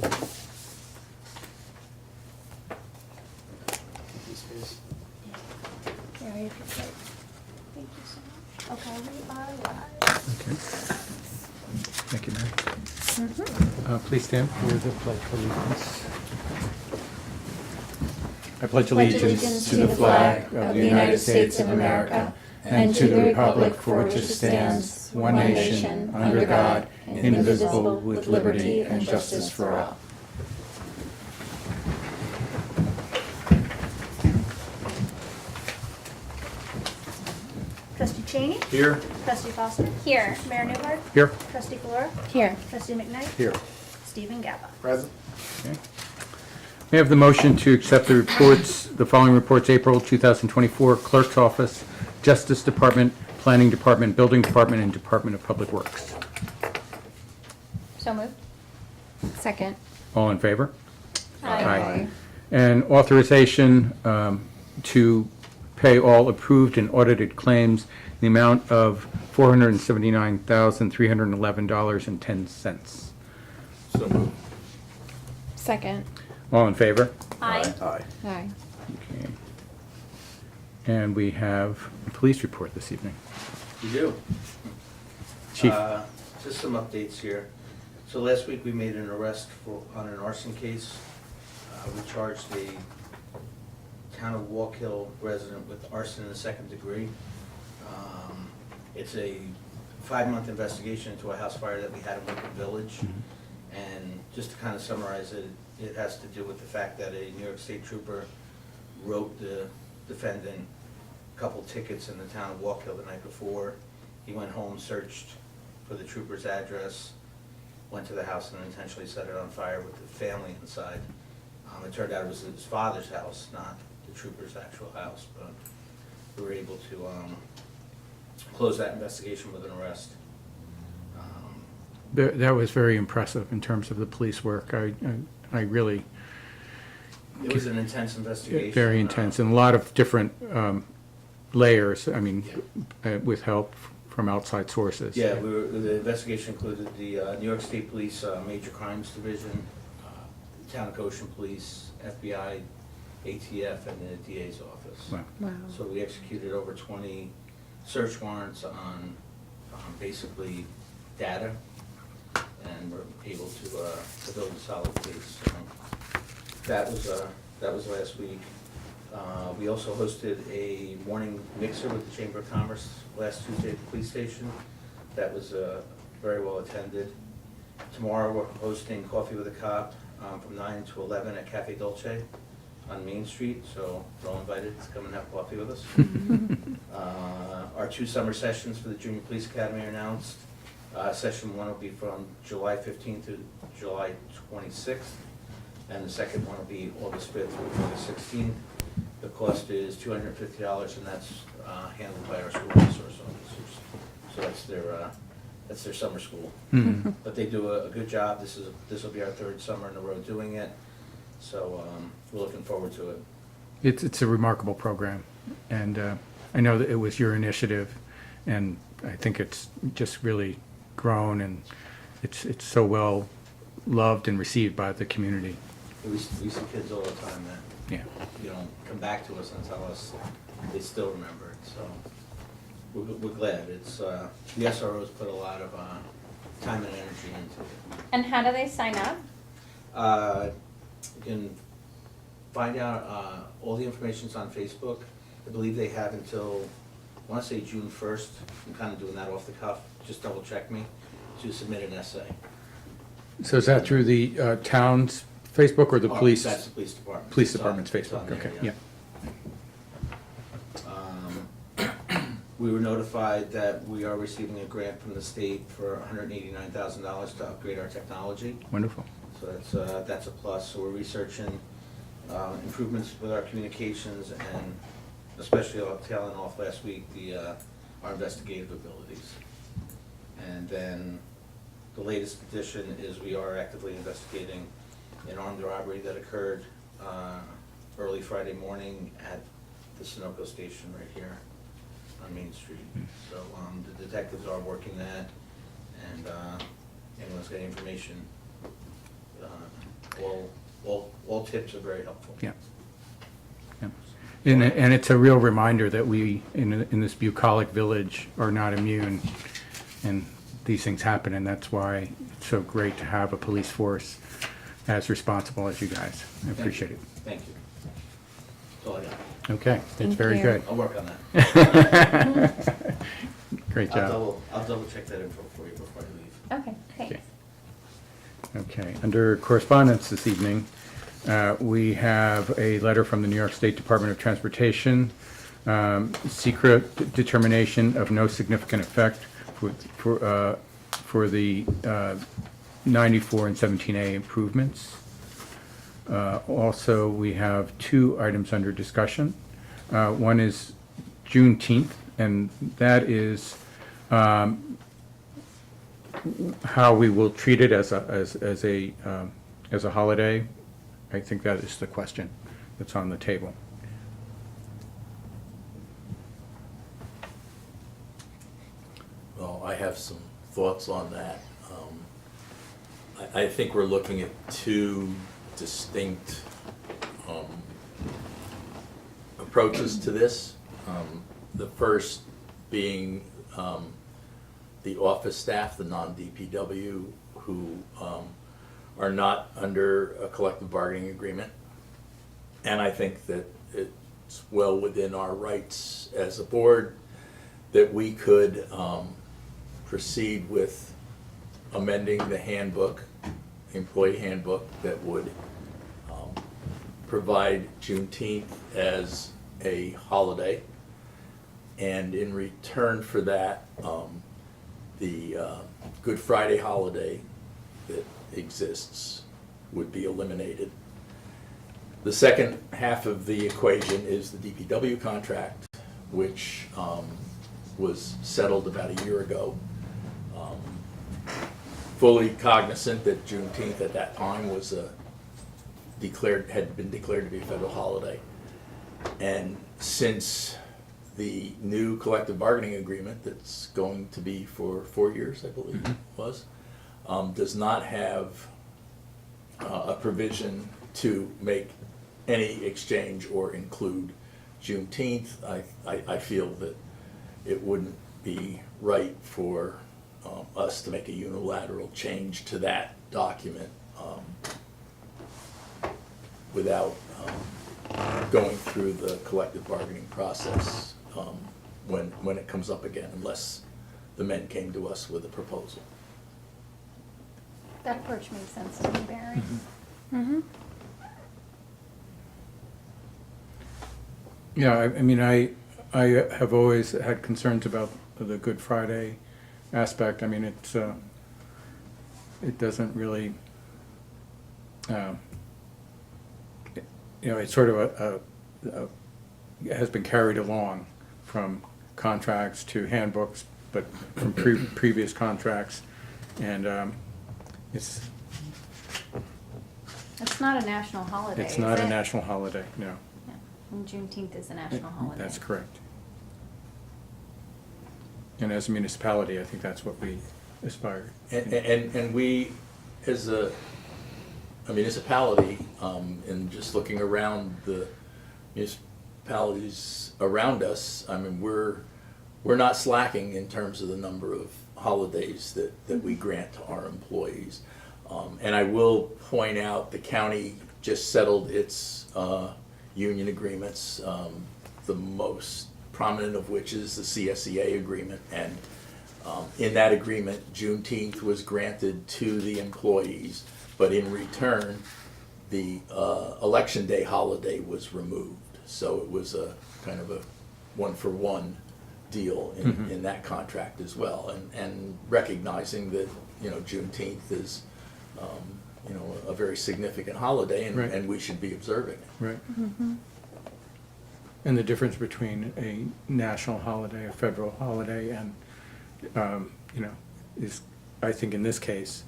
Yeah, you could say, thank you so much. Okay, we are live. Okay. Thank you, Mary. Mm-hmm. Please stand for the Pledge of Allegiance. I pledge Pledge allegiance to the flag of the United States of America and to the republic for which it stands, one nation, under God, indivisible, with liberty and justice for all. Trustee Cheney? Here. Trustee Foster? Here. Mayor Newhart? Here. Trustee Flora? Here. Trustee McKnight? Here. Stephen Gaba? Present. Okay. May I have the motion to accept the reports, the following reports: April 2024, Clerk's Office, Justice Department, Planning Department, Building Department, and Department of Public Works. So moved. Second. All in favor? Aye. And authorization to pay all approved and audited claims in the amount of $479,311.10. So moved. Second. All in favor? Aye. Aye. Aye. Okay. And we have a police report this evening. You do. Chief. Just some updates here. So last week, we made an arrest on an arson case. We charged a town of Walk Hill resident with arson in the second degree. It's a 5-month investigation into a house fire that we had in Lincoln Village. And just to kind of summarize it, it has to do with the fact that a New York State trooper wrote the defendant a couple tickets in the town of Walk Hill the night before. He went home, searched for the trooper's address, went to the house and intentionally set it on fire with the family inside. It turned out it was his father's house, not the trooper's actual house, but we were able to close that investigation with an arrest. That was very impressive in terms of the police work. I really, It was an intense investigation. very intense, and a lot of different layers, I mean, with help from outside sources. Yeah, the investigation included the New York State Police Major Crimes Division, the Town of Goshen Police, FBI, ATF, and the DA's office. Wow. Wow. So we executed over 20 search warrants on basically data, and we're able to build a solid case. So that was last week. We also hosted a morning mixer with the Chamber of Commerce last Tuesday at the police station. That was very well attended. Tomorrow we're hosting Coffee with a Cop from 9 to 11 at Cafe Dolce on Main Street, so we're all invited to come and have coffee with us. Our 2 summer sessions for the Junior Police Academy are announced. Session 1 will be from July 15th to July 26th, and the second one will be August 5th through August 16th. The cost is $250, and that's handled by our school resource officers. So that's their summer school. Mhm. But they do a good job. This will be our 3rd summer in a row doing it, so we're looking forward to it. It's a remarkable program, and I know that it was your initiative, and I think it's just really grown, and it's so well loved and received by the community. We see kids all the time that Yeah. come back to us and tell us they still remember it. So we're glad. It's the SROs put a lot of time and energy into it. And how do they sign up? You can find out all the information's on Facebook. I believe they have until, I want to say June 1st. I'm kind of doing that off the cuff. Just double check me to submit an essay. So is that through the town's Facebook or the police? That's the police department. Police It's on- department's it's Facebook, on there, okay, yeah. We were notified that we are receiving a grant from the state for $189,000 to upgrade our technology. Wonderful. So that's a plus. So we're researching improvements with our communications, and especially tailing off last week, our investigative abilities. And then the latest addition is we are actively investigating an armed robbery that occurred early Friday morning at the Sunoco station right here on Main Street. So the detectives are working that, and anyone's got information, all tips are very helpful. Yeah. Yeah. And it's a real reminder that we, in this bucolic village, are not immune, and these things happen, and that's why it's so great to have a police force as responsible as you guys. I appreciate it. Thank you. That's all I got. Okay, it's Thank very you. good. I'll work on that. Great job. I'll double check that info for you before I leave. Okay, thanks. Okay, under correspondence this evening, we have a letter from the New York State Department of Transportation, secret determination of no significant effect for the 94 and 17A improvements. Also, we have two items under discussion. One is Juneteenth, and that is how we will treat it as a holiday. I think that is the question that's on the table. Well, I have some thoughts on that. I think we're looking at two distinct approaches to this. The first being the office staff, the non-DPW, who are not under a collective bargaining agreement. And I think that it's well within our rights as a board that we could proceed with amending the handbook, employee handbook, that would provide Juneteenth as a holiday. And in return for that, the Good Friday holiday that exists would be eliminated. The second half of the equation is the DPW contract, which was settled about a year ago. Fully cognizant that Juneteenth at that time was had been declared to be a federal holiday. And since the new collective bargaining agreement that's going to be for 4 years, I believe it was, does not have a provision to make any exchange or include Juneteenth, I feel that it wouldn't be right for us to make a unilateral change to that document without going through the collective bargaining process when it comes up again, unless the men came to us with a proposal. That approach makes sense to me, Barry. Yeah, I mean, I have always had concerns about the Good Friday aspect. I mean, it doesn't really, it's sort of it has been carried along from contracts to handbooks, but from previous contracts, and it's not a national holiday, it's not is a it? national holiday, no. Yeah. And Juneteenth is a national holiday. That's correct. And as a municipality, I think that's what we aspire. And we, as a municipality, and just looking around the municipalities around us, I mean, we're not slacking in terms of the number of holidays that we grant to our employees. And I will point out, the county just settled its union agreements, the most prominent of which is the CSEA agreement. And in that agreement, Juneteenth was granted to the employees, but in return, the Election Day holiday was removed. So it was a kind of a one-for-one deal in that contract as well. And recognizing that, Juneteenth is, a very significant holiday, and, Right. and we should be observing it. Right. And the difference between a national holiday, a federal holiday, and, is, I think in this case,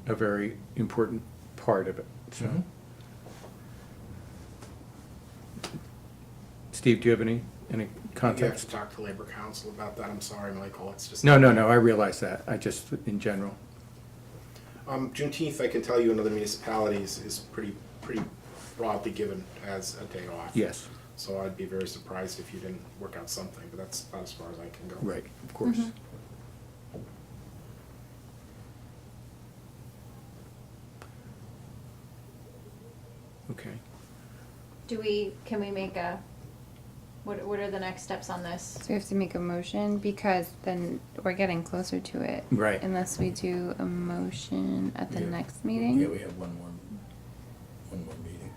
a very important part of it, so. Mhm. Steve, do you have any You have to context? talk to Labor Council about that. I'm sorry, Michael, it's just. No, I realize that, I just, in general. Juneteenth, I can tell you in other municipalities, is pretty broadly given as a day off. Yes, So I'd be very surprised if you didn't work out something, but that's about as far as I can go. right, of course. Mhm. Okay. Can we make a, what are the next steps on this? So we have to make a motion because then we're getting closer to it. Right. Unless we do a motion at the Yeah. next meeting. Yeah, we have one more meeting,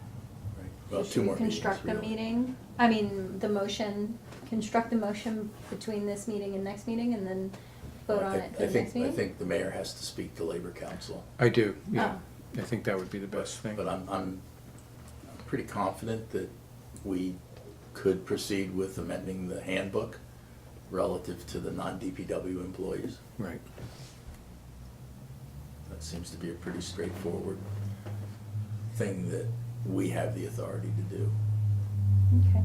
right? Well, Should two we more meetings, construct the really. meeting? I mean, the motion, construct the motion between this meeting and next meeting and then vote on it I in the think- next meeting? I think the mayor has to speak to Labor Council, I do, yeah. Oh. I think that would be the best thing. but I'm pretty confident that we could proceed with amending the handbook relative to the non-DPW employees. Right. That seems to be a pretty straightforward thing that we have the authority to do. Okay.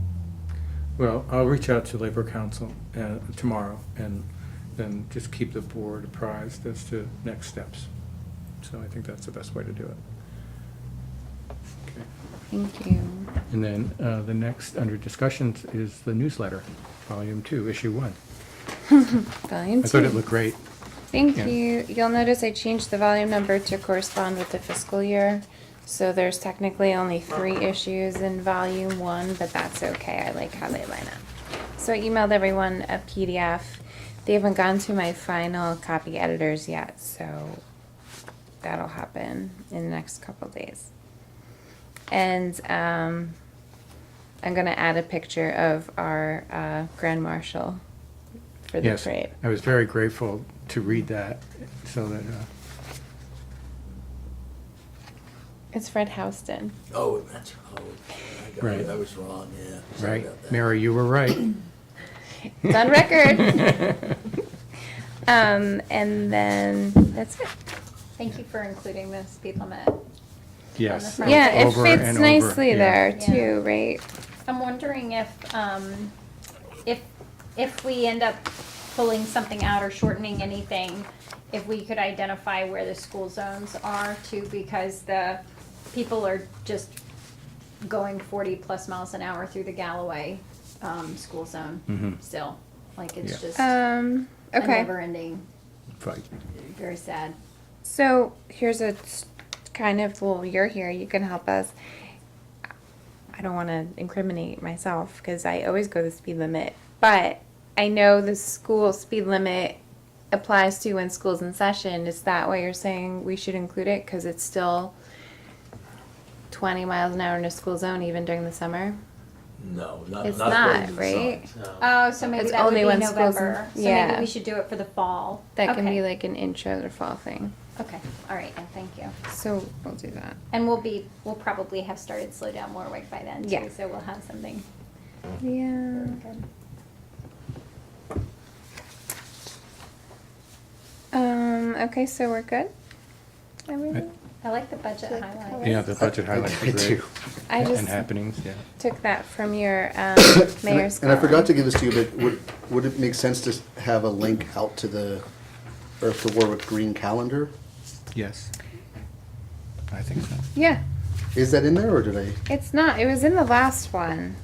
Well, I'll reach out to Labor Council tomorrow and then just keep the board apprised as to next steps. So I think that's the best way to do it. Okay. Thank you. And then the next, under discussions, is the newsletter, Volume 2, Issue 1. Volume 2. I thought it looked great. Thank Yeah. you. You'll notice I changed the volume number to correspond with the fiscal year. So there's technically only 3 issues in volume 1, but that's okay. I like how they line up. So I emailed everyone a PDF. They haven't gone to my final copy editors yet, so that'll happen in the next couple days. And I'm gonna add a picture of our Grand Marshal for the Yes, parade. I was very grateful to read that, so that, It's Fred Houston. Oh, that's, Right. I was wrong, yeah. Sorry right, about that. Mary, you were right. It's on record. And then that's it. Thank you for including the speed limit. Yes. front. Yeah, it over fits and over, nicely yeah. there Yeah. too, right? I'm wondering if we end up pulling something out or shortening anything, if we could identify where the school zones are too, because the people are just going 40 plus miles an hour through the Galloway, school zone Mhm. still. Like it's Yeah. just a Okay. never ending, Right. very sad. So here's a kind of, well, you're here, you can help us. I don't want to incriminate myself because I always go the speed limit, but I know the school speed limit applies to when school's in session. Is that why you're saying we should include it? Because it's still 20 miles an hour in a school zone even during the summer? No, It's not not, according to the right? signs, no. Oh, so maybe It's that would only be when school's in- November. So yeah. maybe we should do it for the fall. That can Okay. be like an intro or fall thing. Okay, all right, and thank you. So we'll do that. And we'll probably have started Slow Down Warwick by then too, Yeah. so we'll have something Yeah. very good. Okay, so we're good? Everything? I like the budget Like highlight. color. Yeah, the budget highlights are I great. do. I And just happenings, yeah. took that from your mayor's And I forgot to column. give this to you, but would it make sense to have a link out to the Earth to Warwick Green calendar? Yes. I think so. Yeah, Is that in there, or did I? it's not. It was in the last one.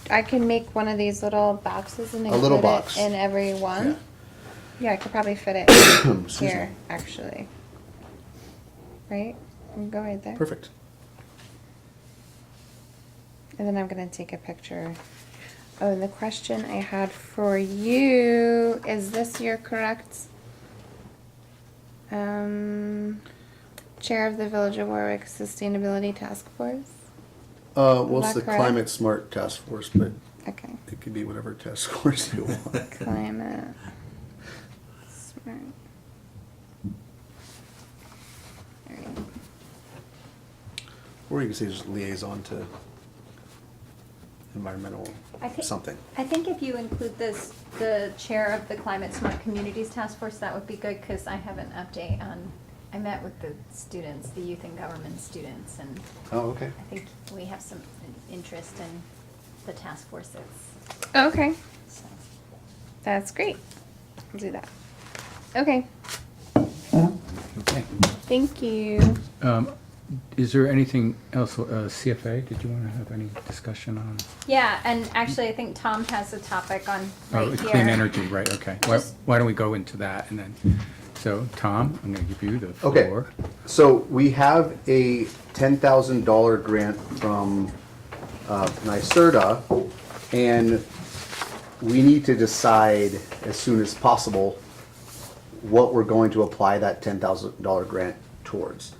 I can make one of these little boxes and A little include box. it in every one. Yeah. Yeah, I could probably fit it Excuse me. here, actually. Right? You can go right there. Perfect. And then I'm gonna take a picture. Oh, and the question I had for you, is this your correct? Chair of the Village of Warwick Sustainability Task Force? Well, Is it's that the correct? Climate Smart Task Force, but Okay. it could be whatever task force you want. Climate smart. Alright. Or you can say just liaison to environmental I think- something. I think if you include this, the chair of the Climate Smart Communities Task Force, that would be good, because I have an update on, I met with the students, the youth and government students, and Oh, okay. I think we have some interest in the task forces, Okay, so. that's great. I'll do that. Okay. Okay. Thank you. Is there anything else, CFA, did you want to have any discussion on? Yeah, and actually, I think Tom has a topic on right Oh, here. clean energy, right, okay. Just- Why don't we go into that and then, so Tom, I'm going to give you the Okay. floor. So we have a $10,000 grant from NYSERDA, and we need to decide as soon as possible what we're going to apply that $10,000 grant towards.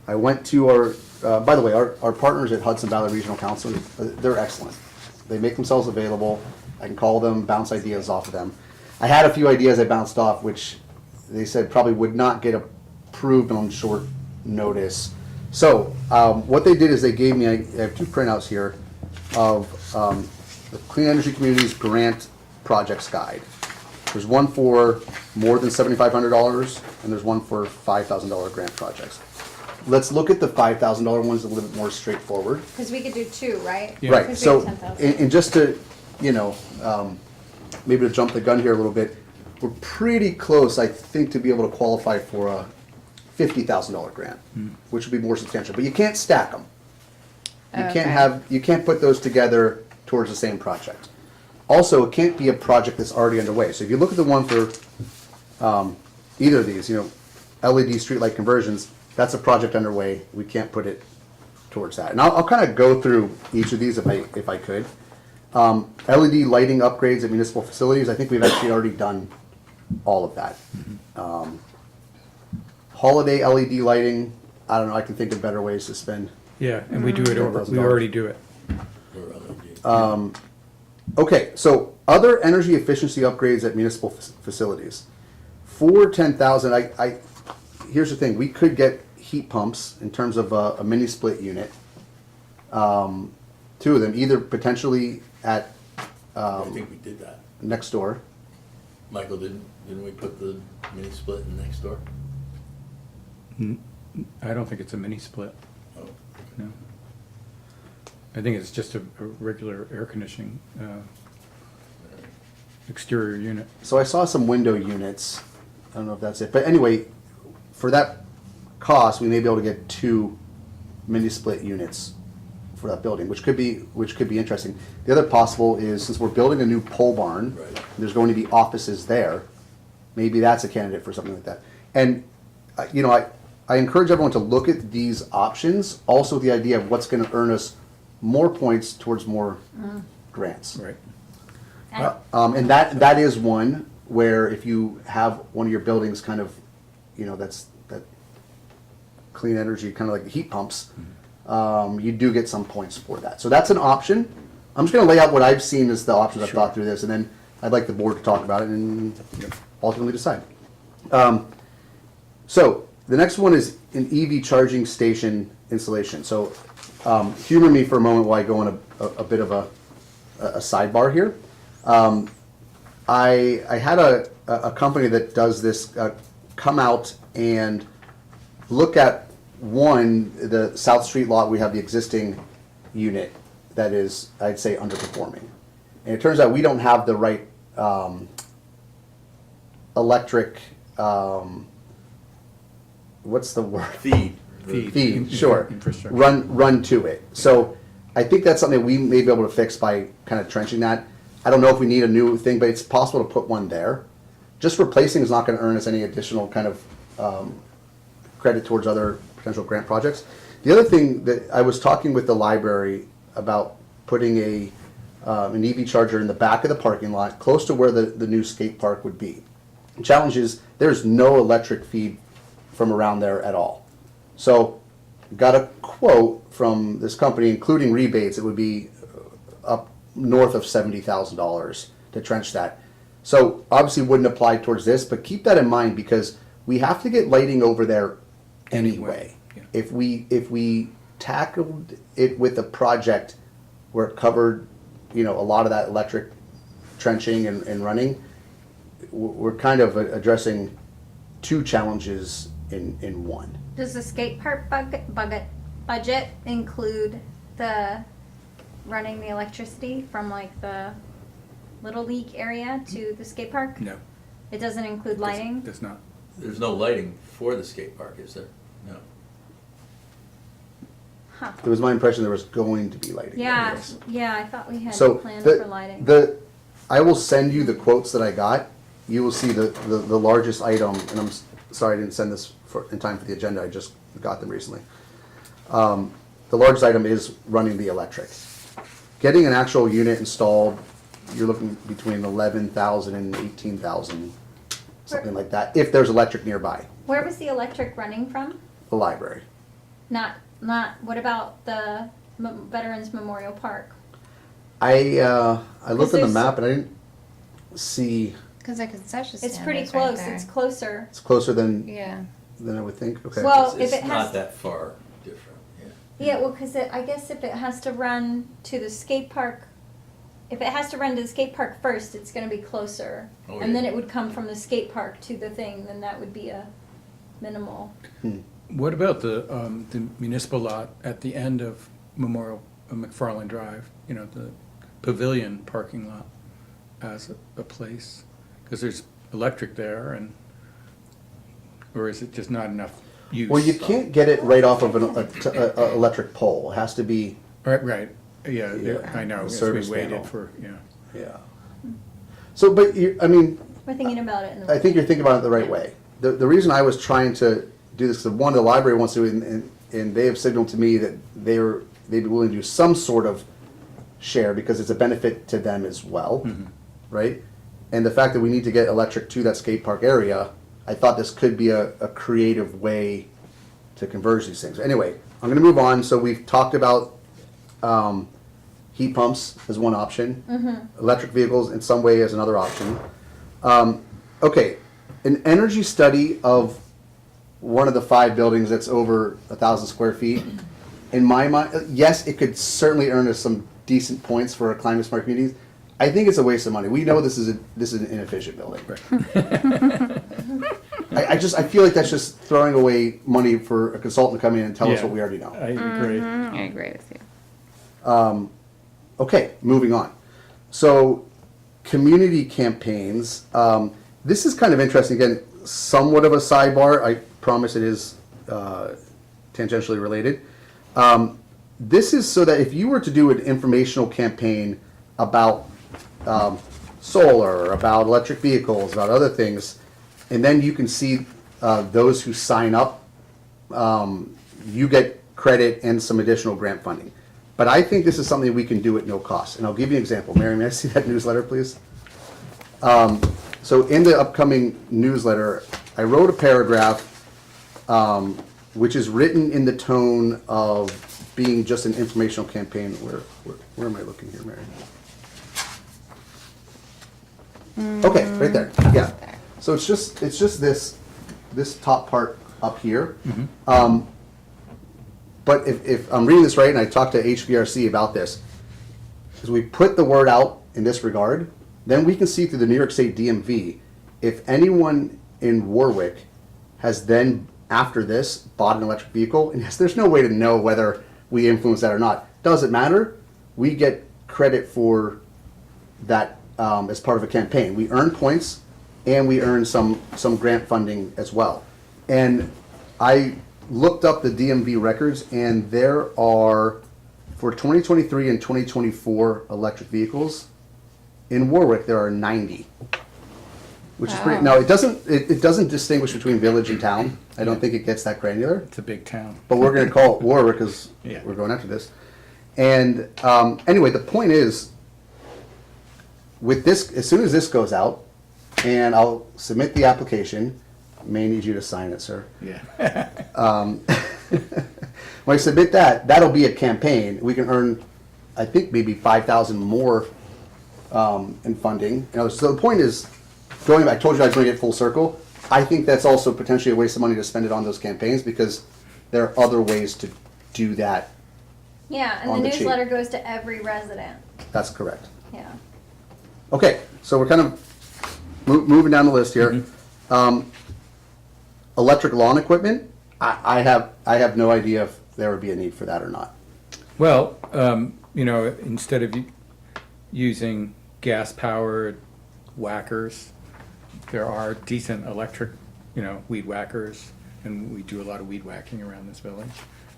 I went to by the way, our partners at Hudson Valley Regional Council, they're excellent. They make themselves available. I can call them, bounce ideas off of them. I had a few ideas I bounced off, which they said probably would not get approved on short notice. So what they did is they gave me, I have 2 printouts here of the Clean Energy Communities Grant Projects Guide. There's one for more than $7,500 and there's one for $5,000 grant projects. Let's look at the $5,000 ones a little bit more straightforward. Because we could do 2, right? Yeah. Right, Because we so, have 10,000. and just to, maybe to jump the gun here a little bit, we're pretty close, I think, to be able to qualify for a $50,000 grant, which would be more substantial, but you can't stack them. Okay. You can't put those together towards the same project. Also, it can't be a project that's already underway. So if you look at the one for either of these, LED streetlight conversions, that's a project underway. We can't put it towards that. And I'll kind of go through each of these if I could. LED lighting upgrades at municipal facilities, I think we've actually already done all of that. Holiday LED lighting, I don't know, I can think of better ways to spend. Yeah, and we do it over, we already do it. Or LED. Okay, so other energy efficiency upgrades at municipal facilities. For 10,000, here's the thing, we could get heat pumps in terms of a mini split unit. 2 of them, either potentially at I think we did that. next door. Michael, didn't we put the mini split in next door? I don't think it's a mini split, Oh, no. I think it's just a regular air conditioning exterior unit. So I saw some window units. I don't know if that's it, but anyway, for that cost, we may be able to get 2 mini split units for that building, which could be interesting. The other possible is, since we're building a new pole barn, Right. there's going to be offices there. Maybe that's a candidate for something like that. And I encourage everyone to look at these options, also with the idea of what's going to earn us more points towards more grants. Right. And that is one where if you have one of your buildings kind of, that's that clean energy, kind of like the heat pumps, you do get some points for that. So that's an option. I'm just going to lay out what I've seen as the options I've thought through this, and then I'd like the board to talk about it and ultimately decide. So the next one is an EV charging station installation. So humor me for a moment while I go on a bit of a sidebar here. I had a company that does this come out and look at the South Street lot. We have the existing unit that is, I'd say, underperforming. And it turns out we don't have the right electric, what's the word? Feed. Feed, sure. Infrastructure. Run to it. So I think that's something we may be able to fix by kind of trenching that. I don't know if we need a new thing, but it's possible to put one there. Just replacing is not going to earn us any additional kind of credit towards other potential grant projects. The other thing that I was talking with the library about putting an EV charger in the back of the parking lot, close to where the new skate park would be. The challenge is there's no electric feed from around there at all. So got a quote from this company, including rebates, it would be up north of $70,000 to trench that. So obviously wouldn't apply towards this, but keep that in mind because we have to get lighting over there anyway. Yeah. If we tackled it with a project where it covered, a lot of that electric trenching and running, we're kind of addressing 2 challenges in one. Does the skate park budget include the running the electricity from like the Little League area to the skate park? No. It doesn't include lighting? Does not. There's no lighting for the skate park, is there? No. Huh. It was my impression there was going to be lighting. Yeah, anyways. yeah, I thought we had So planned the, for lighting. I will send you the quotes that I got. You will see the largest item, and I'm sorry I didn't send this in time for the agenda. I just got them recently. The largest item is running the electric. Getting an actual unit installed, you're looking between 11,000 and 18,000, something like that, if there's electric nearby, Where was the electric running from? the library. Not, what about the Veterans Memorial Park? I looked at the there's- map and I didn't see, Cause the concession stand It's pretty is right close, there. it's closer. it's closer than Yeah. I would think, okay. Well, if It's it has- not that far different, yeah. Yeah, well, cause I guess if it has to run to the skate park, if it has to run to the skate park first, it's gonna be closer. Oh, And then yeah. it would come from the skate park to the thing, then that would be a minimal. What about the municipal lot at the end of Memorial, McFarland Drive, you know, the pavilion parking lot as a place? Because there's electric there and, or is it just not enough use? Well, you can't get it right off of an electric pole. It has to be, Right, yeah, Yeah. I know, A as we service waited panel. for, yeah. yeah. So, but you, I mean, We're thinking about it in the. I think you're thinking about it the right way. The reason I was trying to do this, one, the library wants to, and they have signaled to me that they'd be willing to do some sort of share because it's a benefit to them as well, right? And the fact that we need to get electric to that skate park area, I thought this could be a creative way to converge these things. Anyway, I'm gonna move on. So we've talked about heat pumps as one option, electric vehicles in some way as another option. Okay, an energy study of one of the 5 buildings that's over 1,000 square feet. In my mind, yes, it could certainly earn us some decent points for our climate smart communities. I think it's a waste of money. We know this is an inefficient building. I feel like that's just throwing away money for a consultant to come in and tell us Yeah. what we already know. I agree. I agree with you. Okay, moving on. So, community campaigns. This is kind of interesting. Again, somewhat of a sidebar. I promise it is tangentially related. This is so that if you were to do an informational campaign about solar, about electric vehicles, about other things, and then you can see those who sign up, you get credit and some additional grant funding. But I think this is something we can do at no cost. And I'll give you an example. Mary, may I see that newsletter, please? So in the upcoming newsletter, I wrote a paragraph which is written in the tone of being just an informational campaign. Where am I looking here, Mary? Okay, right there. Yeah. So it's just this top part up here. But if I'm reading this right, and I talked to HVRC about this, is we put the word out in this regard, then we can see through the New York State DMV if anyone in Warwick has then, after this, bought an electric vehicle. And yes, there's no way to know whether we influence that or not. Doesn't matter. We get credit for that as part of a campaign. We earn points and we earn some grant funding as well. And I looked up the DMV records, and there are, for 2023 and 2024 electric vehicles, in Warwick there are 90. Which is pretty, Wow. now it doesn't distinguish between village and town. I don't think it gets that granular. It's a big town. But we're gonna call it Warwick because Yeah. we're going after this. And anyway, the point is, with this, as soon as this goes out, and I'll submit the application, may need you to sign it, sir. Yeah. When I submit that, that'll be a campaign. We can earn, I think, maybe 5,000 more in funding. So the point is, going back, I told you I was going to get full circle. I think that's also potentially a waste of money to spend it on those campaigns because there are other ways to do that. Yeah, and On the the cheap. newsletter goes to every resident, That's correct. yeah. Okay, so we're kind of moving down the list here. Electric lawn equipment. I have no idea if there would be a need for that or not. Well, you know, instead of using gas-powered whackers, there are decent electric, you know, weed whackers and we do a lot of weed whacking around this village.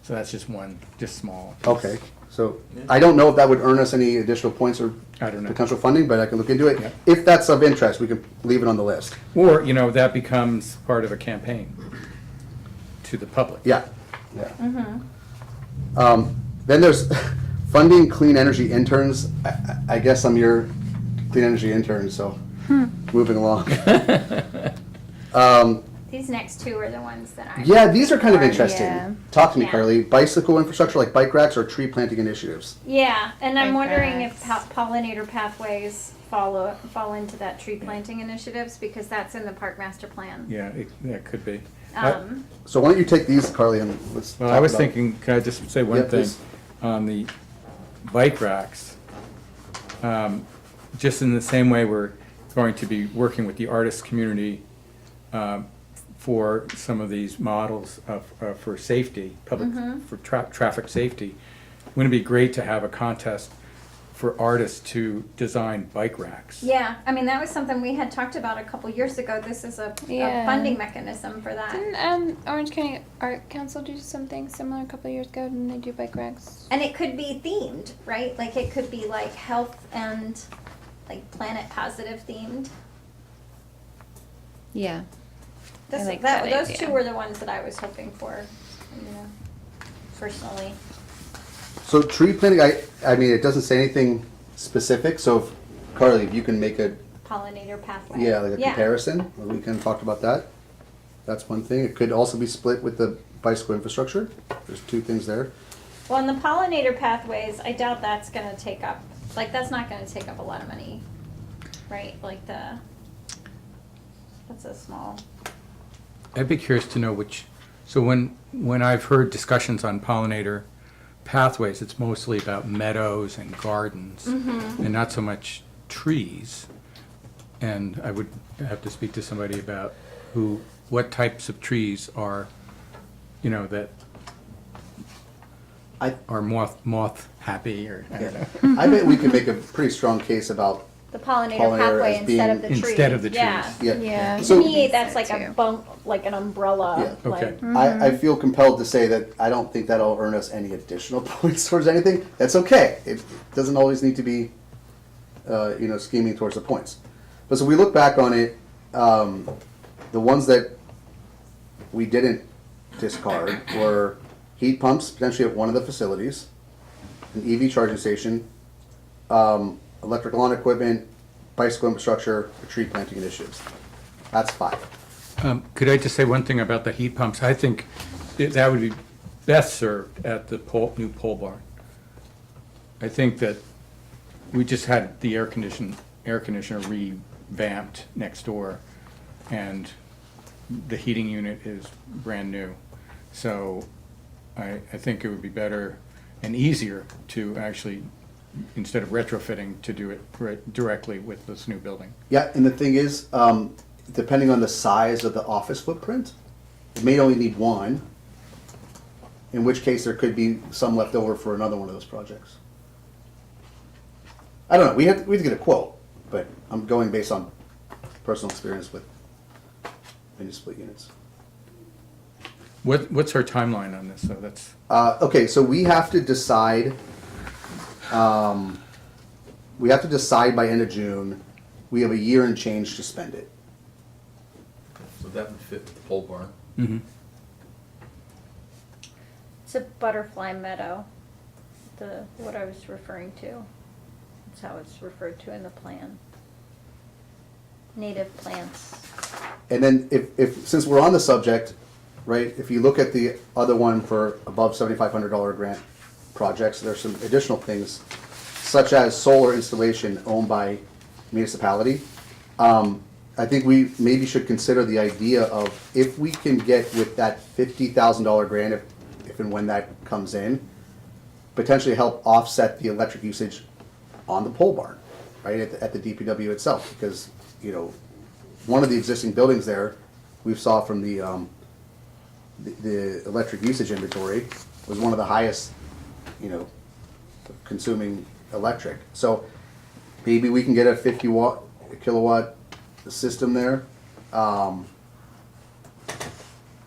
So that's just one, just small. piece. Okay, so I don't know if that would earn us any additional points or I don't know. potential funding, but I can look into it. Yeah. If that's of interest, we can leave it on the list. Or, that becomes part of a campaign to the public. Yeah, yeah. Then there's funding clean energy interns. I guess I'm your clean energy intern, so moving along. These next two are the ones that I. Yeah, these are kind of Yeah. interesting. Talk to me, Yeah. Carly. Bicycle infrastructure like bike racks or tree planting initiatives? Yeah, and I'm Bike wondering if racks. pollinator pathways fall into that tree planting initiatives, because that's in the park master plan. Yeah, that could be. So why don't you take these, Carly, and let's Well, talk I was about- thinking, can I just say one Yeah, thing? please. On the bike racks, just in the same way we're going to be working with the artist community for some of these models for safety, public, for traffic safety, wouldn't it be great to have a contest for artists to design bike racks? Yeah, I mean, that was something we had talked about a couple years ago. This is a Yeah. funding mechanism for that. Didn't Orange County Art Council do something similar a couple of years ago? Didn't they do bike racks? And it could be themed, right? Like, it could be like health and like planet positive themed. Yeah. This, like that those idea. two were the ones that I was hoping for, personally. So tree planting, I mean, it doesn't say anything specific, so if, Carly, if you can make a, Pollinator pathway. yeah, like a comparison, we can talk about that. That's one thing. It could also be split with the bicycle infrastructure. There's two things there. Well, in the pollinator pathways, I doubt that's gonna take up, like, that's not gonna take up a lot of money, right? Like that's a small. I'd be curious to know so when I've heard discussions on pollinator pathways, it's mostly about meadows and gardens and not so much trees. And I would have to speak to somebody about what types of trees are, that I, are moth happy, or I don't know. I bet we could make a pretty strong case about, The pollinator Pollinator pathway as instead of the being- trees. Instead of the Yeah. trees. yeah. Yeah. To So- me, that's So like a too. bump, like an umbrella. Yeah. Okay. Like, I feel compelled to say that I don't think that'll earn us any additional points towards anything. That's okay. It doesn't always need to be, scheming towards the points. But so we look back on it, the ones that we didn't discard were heat pumps, potentially at one of the facilities, an EV charging station, electric lawn equipment, bicycle infrastructure, tree planting initiatives. That's 5. Could I just say one thing about the heat pumps? I think that would be best served at the new pole barn. I think that we just had the air conditioner revamped next door, and the heating unit is brand new. So I think it would be better and easier to actually, instead of retrofitting, to do it directly with this new building. Yeah, and the thing is, depending on the size of the office footprint, it may only need one, in which case there could be some left over for another one of those projects. I don't know, we have to get a quote, but I'm going based on personal experience with municipal units. What's our timeline on this? So that's, Okay, so we have to decide, by end of June. We have a year and change to spend it. So that would fit with the pole barn. It's a butterfly meadow, what I was referring to. That's how it's referred to in the plan. Native plants. And then since we're on the subject, right, if you look at the other one for above $7,500 grant projects, there's some additional things, such as solar installation owned by municipality. I think we maybe should consider the idea of, if we can get with that $50,000 grant, if and when that comes in, potentially help offset the electric usage on the pole barn, right, at the DPW itself, because, one of the existing buildings there, we saw from the electric usage inventory, was one of the highest, consuming electric. So maybe we can get a 50 kilowatt system there.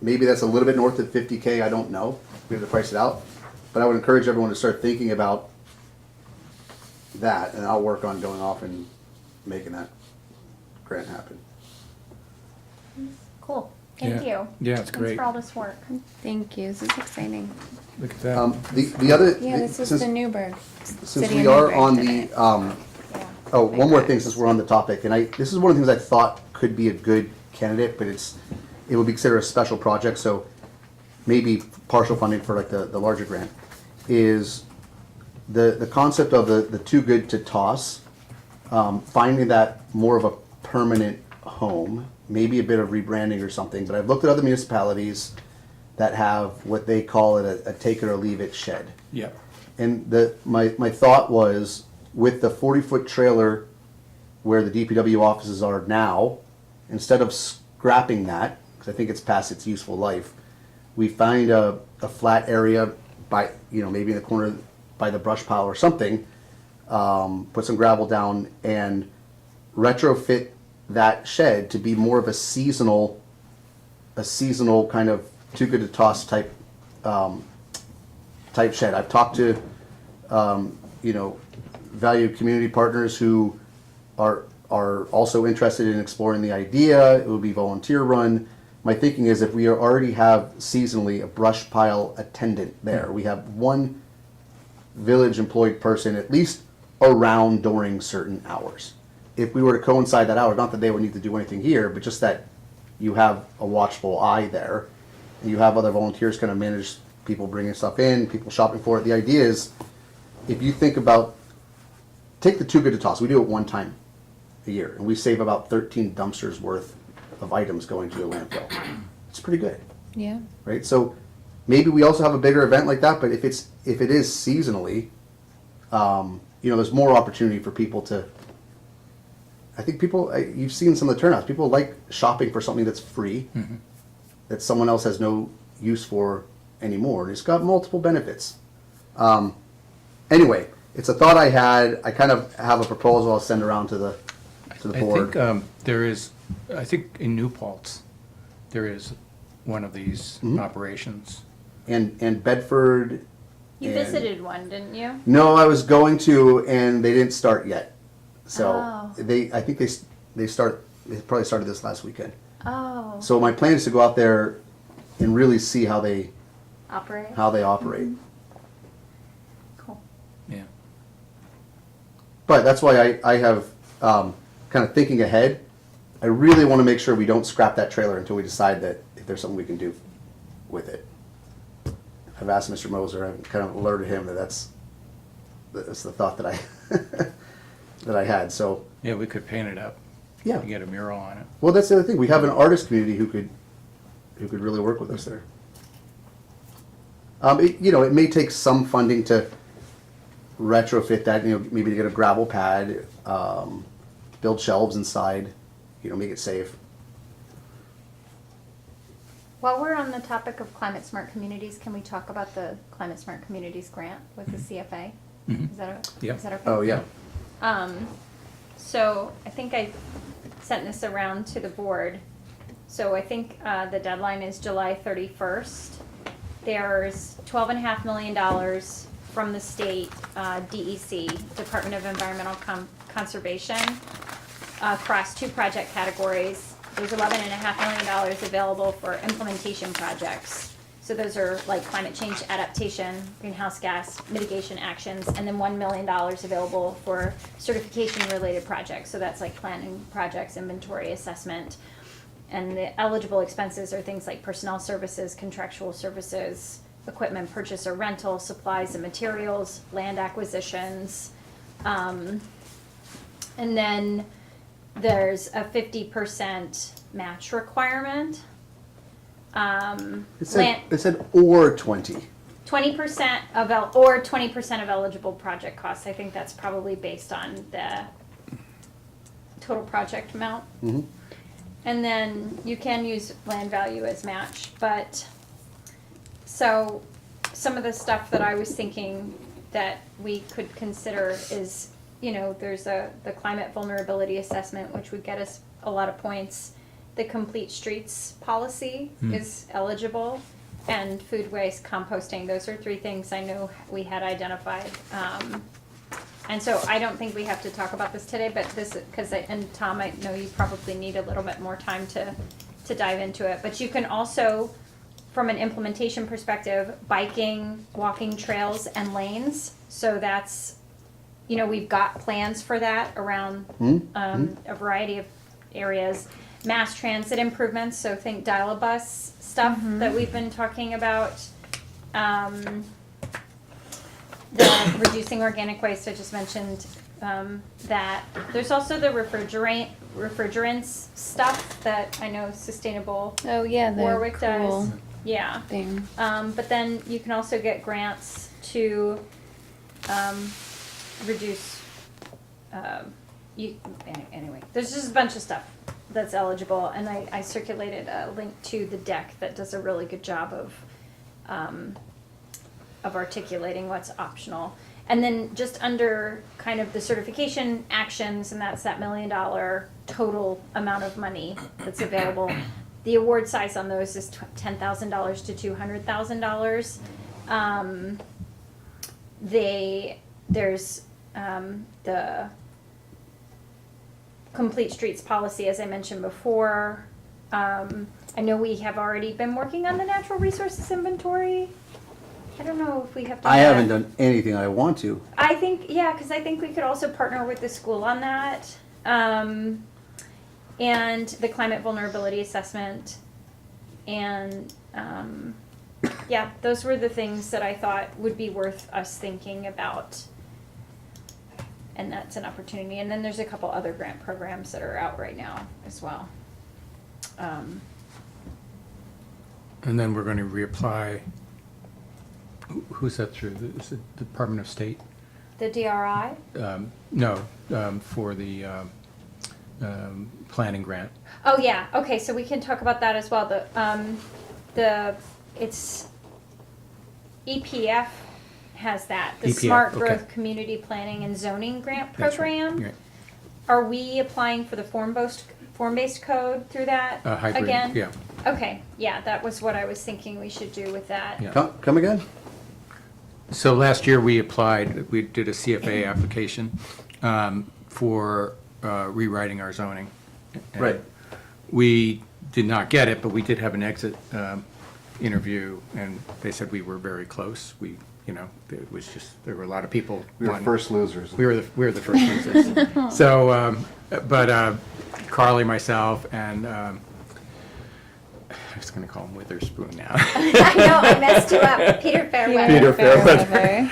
maybe that's a little bit north of 50K, I don't know, we have to price it out. But I would encourage everyone to start thinking about that, and I'll work on going off and making that grant happen. Cool, thank Yeah. you. Yeah, it's great. Thanks for all this work. Thank you, this is exciting. Look at that. The other, Yeah, this is since, the Newburgh. since City we of are Newburgh on did the, it. Yeah. oh, one more thing since we're on the topic, and this is one of the things I thought could be a good candidate, but it would be considered a special project, so maybe partial funding for like the larger grant, is the concept of the too good to toss, finding that more of a permanent home, maybe a bit of rebranding or something, but I've looked at other municipalities that have what they call it a take it or leave it shed. Yep. And my thought was, with the 40-foot trailer where the DPW offices are now, instead of scrapping that, because I think it's past its useful life, we find a flat area by, maybe in the corner by the brush pile or something, put some gravel down and retrofit that shed to be more of a seasonal kind of too good to toss type shed. I've talked to valued community partners who are also interested in exploring the idea. It would be volunteer run. My thinking is if we already have seasonally a brush pile attendant there, we have one village employed person at least around during certain hours. If we were to coincide that hour, not that they would need to do anything here, but just that you have a watchful eye there, and you have other volunteers kind of manage people bringing stuff in, people shopping for it. The idea is, if you think about, take the too good to toss, we do it one time a year, and we save about 13 dumpsters worth of items going to the landfill. It's pretty good, Yeah. right? So maybe we also have a bigger event like that, but if it is seasonally, there's more opportunity for people to. I think you've seen some of the turnouts. People like shopping for something that's free, that someone else has no use for anymore. And it's got multiple benefits. Anyway, it's a thought I had. I kind of have a proposal I'll send around to the board. I think in New Paltz, there is one of these operations. And Bedford. You and- visited one, didn't you? No, I was going to, and they didn't start yet. So Oh. I think they probably started this last weekend. Oh, So my plan is to go out there and really see how they operate? operate. Cool. Yeah. But that's why I have kind of thinking ahead. I really want to make sure we don't scrap that trailer until we decide that if there's something we can do with it. I've asked Mr. Moser. I've kind of alerted him that's the thought that I that I had. So Yeah, we could paint it up. yeah. Get a mural on it. Well, that's the other thing. We have an artist community who could really work with us there. It may take some funding to retrofit that. Maybe to get a gravel pad, build shelves inside. Make it safe. While we're on the topic of climate smart communities, can we talk about the climate smart communities grant with the CFA? Is that Yeah. is that okay? Oh yeah. So I think I sent this around to the board. So I think the deadline is July 31st. There's $12.5 million from the state DEC, Department of Environmental Conservation, across two project categories. There's $11.5 million available for implementation projects. So those are like climate change adaptation, greenhouse gas mitigation actions, and then $1 million available for certification-related projects. So that's like planning projects, inventory assessment. And the eligible expenses are things like personnel services, contractual services, equipment purchase or rental, supplies and materials, land acquisitions. And then there's a 50% match requirement. It said or 20. 20% or 20% of eligible project costs. I think that's probably based on the total project amount. Mhm. And then you can use land value as match, but so some of the stuff that I was thinking that we could consider is, there's the climate vulnerability assessment, which would get us a lot of points. the Complete Streets policy is eligible, and food waste composting. Those are three things I know we had identified. And so I don't think we have to talk about this today, but this, and Tom, I know you probably need a little bit more time to dive into it. But you can also, from an implementation perspective, biking, walking trails and lanes. So that's, we've got plans for that around a variety of areas. Mass transit improvements, so think dial-a-bus stuff that we've been talking about. The reducing organic waste, I just mentioned that. There's also the refrigerants stuff that I know Sustainable Oh, yeah, the Warwick cool does. Yeah. thing. But then you can also get grants to reduce. Anyway, there's just a bunch of stuff that's eligible, and I circulated a link to the deck that does a really good job of articulating what's optional. And then just under kind of the certification actions, and that's that $1 million total amount of money that's available. The award size on those is $10,000 to $200,000. There's the Complete Streets policy, as I mentioned before. I know we have already been working on the natural resources inventory. I don't know if we have to. I haven't done anything I want to. I think, yeah, because I think we could also partner with the school on that. And the climate vulnerability assessment. And yeah, those were the things that I thought would be worth us thinking about. And that's an opportunity. And then there's a couple other grant programs that are out right now as well. And then we're going to reapply. Who's that through? Is it the Department of State? The DRI? No, for the planning grant. Oh, yeah, okay, so we can talk about that as well. It's EPF has that, the EPF, Smart okay. Growth Community Planning and Zoning Grant That's right, Program. right. Are we applying for the form-based code through that Hybrid, again? yeah. Okay, yeah, that was what I was thinking we should do with that. Yeah. Come again? So last year we applied, we did a CFA application for rewriting our zoning. And Right. We did not get it, but we did have an exit interview, and they said we were very close. It was just, there were a lot of people. We were wanting- first losers. We were the first losers. So, but Carly, myself, and I was going to call him Witherspoon now. I know, I messed you up, Peter Fairweather. Peter Fairweather.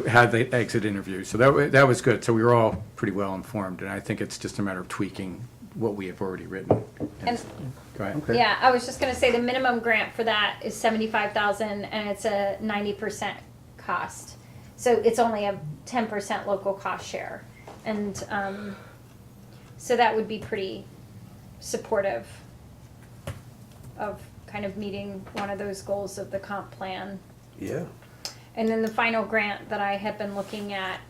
Had the exit interview, so that was good. So we were all pretty well informed, and I think it's just a matter of tweaking what we have already written. And- Go ahead. Okay. Yeah, I was just gonna say the minimum grant for that is $75,000 and it's a 90% cost. So it's only a 10% local cost share. And, so that would be pretty supportive of kind of meeting one of those goals of the comp plan. Yeah. And then the final grant that I had been looking at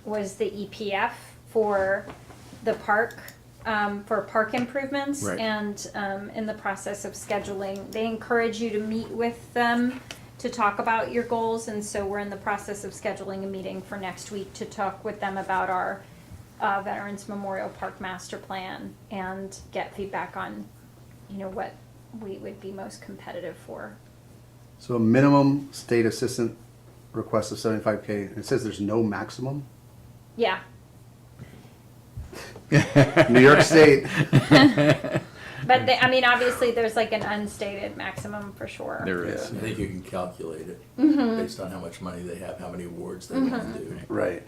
was the EPF for the park, for park improvements. Right. And in the process of scheduling, they encourage you to meet with them to talk about your goals. And so we're in the process of scheduling a meeting for next week to talk with them about our Veterans Memorial Park Master Plan and get feedback on, what we would be most competitive for. So a minimum state assistant request of 75K. It says there's no maximum. Yeah. New York State. But obviously there's like an unstated maximum for sure. There is. I think you can calculate it based on how much money they have, how many awards they want to do. Right.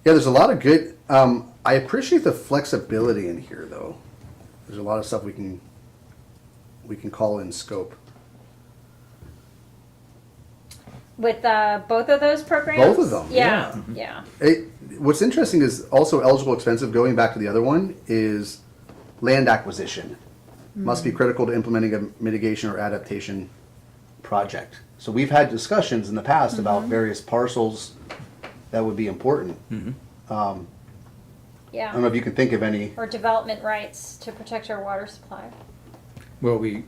Yeah, there's a lot of good. I appreciate the flexibility in here, though. There's a lot of stuff we can call in scope. With both of those programs? Both of them, Yeah, yeah. What's interesting is also eligible expensive, going back to the other one, is land acquisition. Must be critical to implementing a mitigation or adaptation project. So we've had discussions in the past about various parcels that would be important. I Yeah. don't know if you can think of any. Or development rights to protect our water supply. Well, we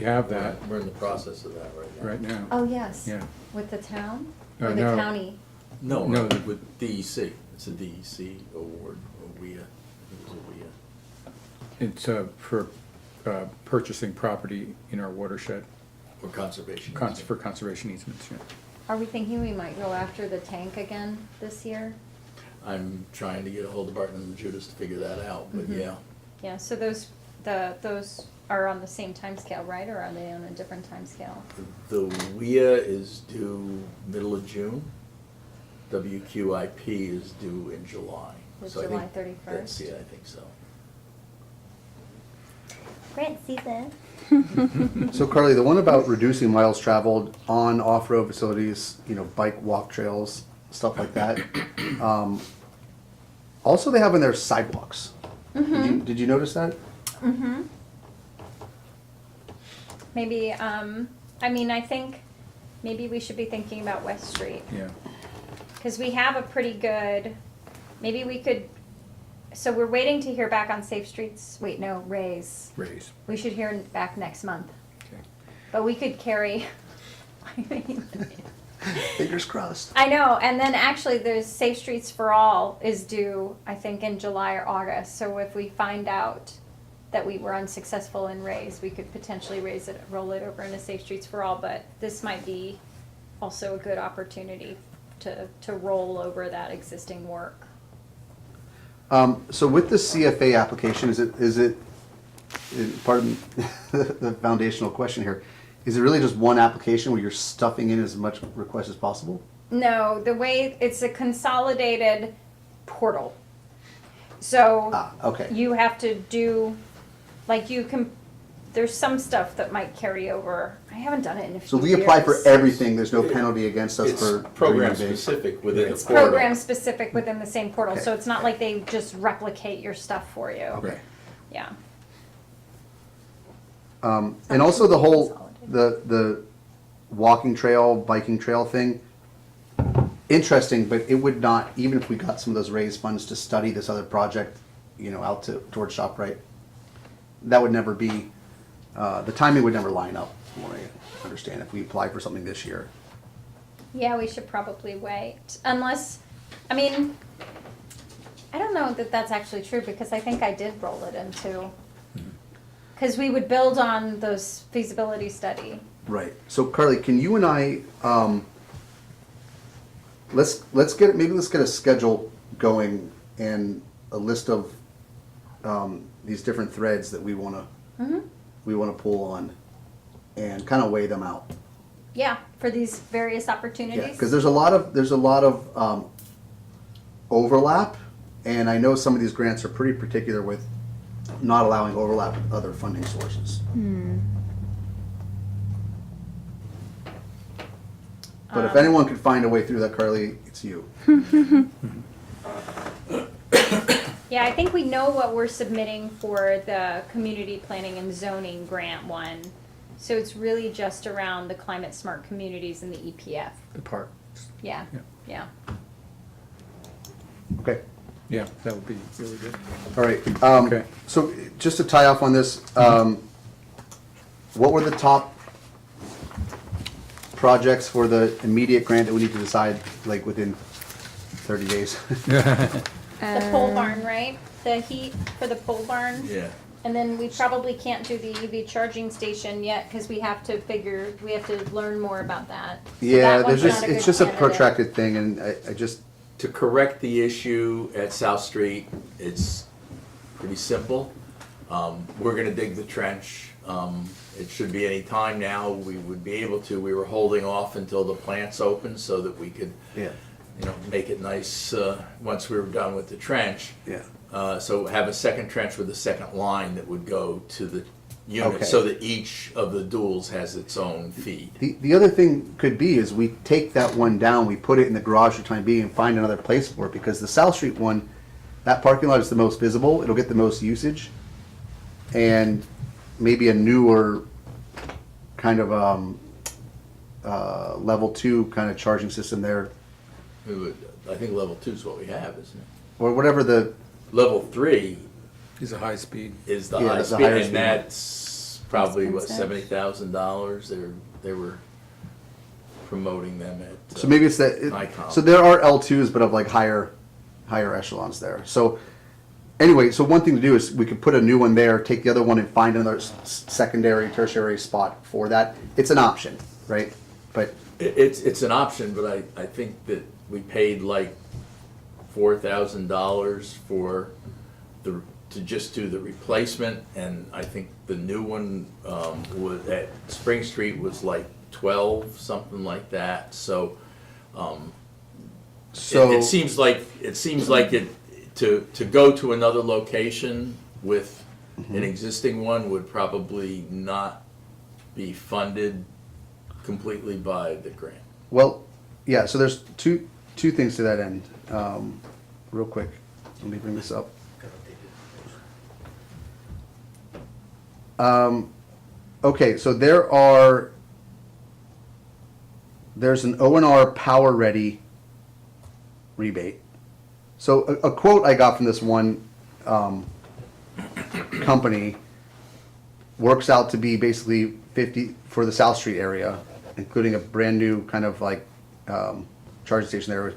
have that We're in the process of that right now. right now. Oh, yes. Yeah. With the town? Uh, Or the no. county? No, No. with DEC. It's a DEC award, or WIA. It was a WIA. It's for purchasing property in our watershed, Or conservation. for conservation easements, yeah. Are we thinking we might go after the tank again this year? I'm trying to get a hold of Barton and Judas to figure that out, but yeah. Yeah, so those are on the same timescale, right? Or are they on a different timescale? The WIA is due middle of June. WQIP is due in July. Was So I July think 31st? that's- Yeah, I think so. Grant season. So Carly, the one about reducing miles traveled on off-road facilities, bike walk trails, stuff like that. Also, they have in their sidewalks. Did you notice that? Maybe, I think maybe we should be thinking about West Street. Yeah. Because we have a pretty good, maybe we could, so we're waiting to hear back on Safe Streets, wait, no, Rays. Raise. We should hear back next month. Okay. But we could carry, I mean, Fingers crossed. I know, and then actually there's Safe Streets for All is due, I think, in July or August. So if we find out that we were unsuccessful in Rays, we could potentially roll it over into Safe Streets for All. But this might be also a good opportunity to roll over that existing work. So with the CFA application, is it pardon the foundational question here, is it really just one application where you're stuffing in as much requests as possible? No, the way, it's a consolidated portal. So Okay. you have to do, like you can, there's some stuff that might carry over. I haven't done it in a few So years. we apply for everything, there's no penalty against us It's for program doing it. specific within the It's portal. program specific within the same portal, Okay. so it's not like they just replicate your stuff for you. Okay. Yeah. And also the whole, the walking trail, biking trail thing, interesting, but it would not, even if we got some of those raised funds to study this other project, out towards ShopRite, that would never be, the timing would never line up, from what I understand, if we apply for something this year. Yeah, we should probably wait, unless, I don't know that that's actually true, because I think I did roll it into, because we would build on those feasibility study. Right. So Carly, can you and I, let's get a schedule going and a list of these different threads that we want to pull on and kind of weigh them out. Yeah, for these various opportunities. Yeah, because there's a lot of overlap, and I know some of these grants are pretty particular with not allowing overlap with other funding sources. But if anyone could find a way through that, Carly, it's you. Yeah, I think we know what we're submitting for the community planning and zoning grant one. So it's really just around the climate smart communities and the EPF. The park. Yeah, Yeah. yeah. Okay. Yeah, that would be really good. All right. Okay. So just to tie off on this, what were the top projects for the immediate grant that we need to decide, like within 30 days? The pole barn, right? The heat for the pole barn? Yeah. And then we probably can't do the EV charging station yet, because we have to learn more about that. So Yeah, that one's there's not it's good just a candidate. protracted thing, and I just, To correct the issue at South Street, it's pretty simple. We're gonna dig the trench. It should be any time now. We would be able to. We were holding off until the plant's open so that we could, yeah, make it nice, once we were done with the trench. yeah. So have a second trench with a second line that would go to the unit, Okay. so that each of the duals has its own feed. The other thing could be is we take that one down, we put it in the garage for the time being and find another place for it, because the South Street one, that parking lot is the most visible, it'll get the most usage. And maybe a newer kind of level 2 kind of charging system there, I think level 2 is what we have, isn't it? or whatever the, Level 3 He's a high speed. is the Yeah, high that's the speed, higher and speed. that's probably, what, Expensive. $70,000? They were promoting them at. so maybe it's that, Nikon. so there are L2s, but of like higher echelons there. So anyway, so one thing to do is we could put a new one there, take the other one and find another secondary, tertiary spot for that. It's an option, right? But It's an option, but I think that we paid like $4,000 for to just do the replacement, and I think the new one was at Spring Street was like 12, something like that. So so it seems like it to go to another location with Mm-hmm. an existing one would probably not be funded completely by the grant. well, yeah. So there's two things to that end. Real quick, let me bring this up. Okay, so there's an O&R Power Ready rebate. So a quote I got from this one company works out to be basically 50 for the South Street area, including a brand new kind of like charging station there.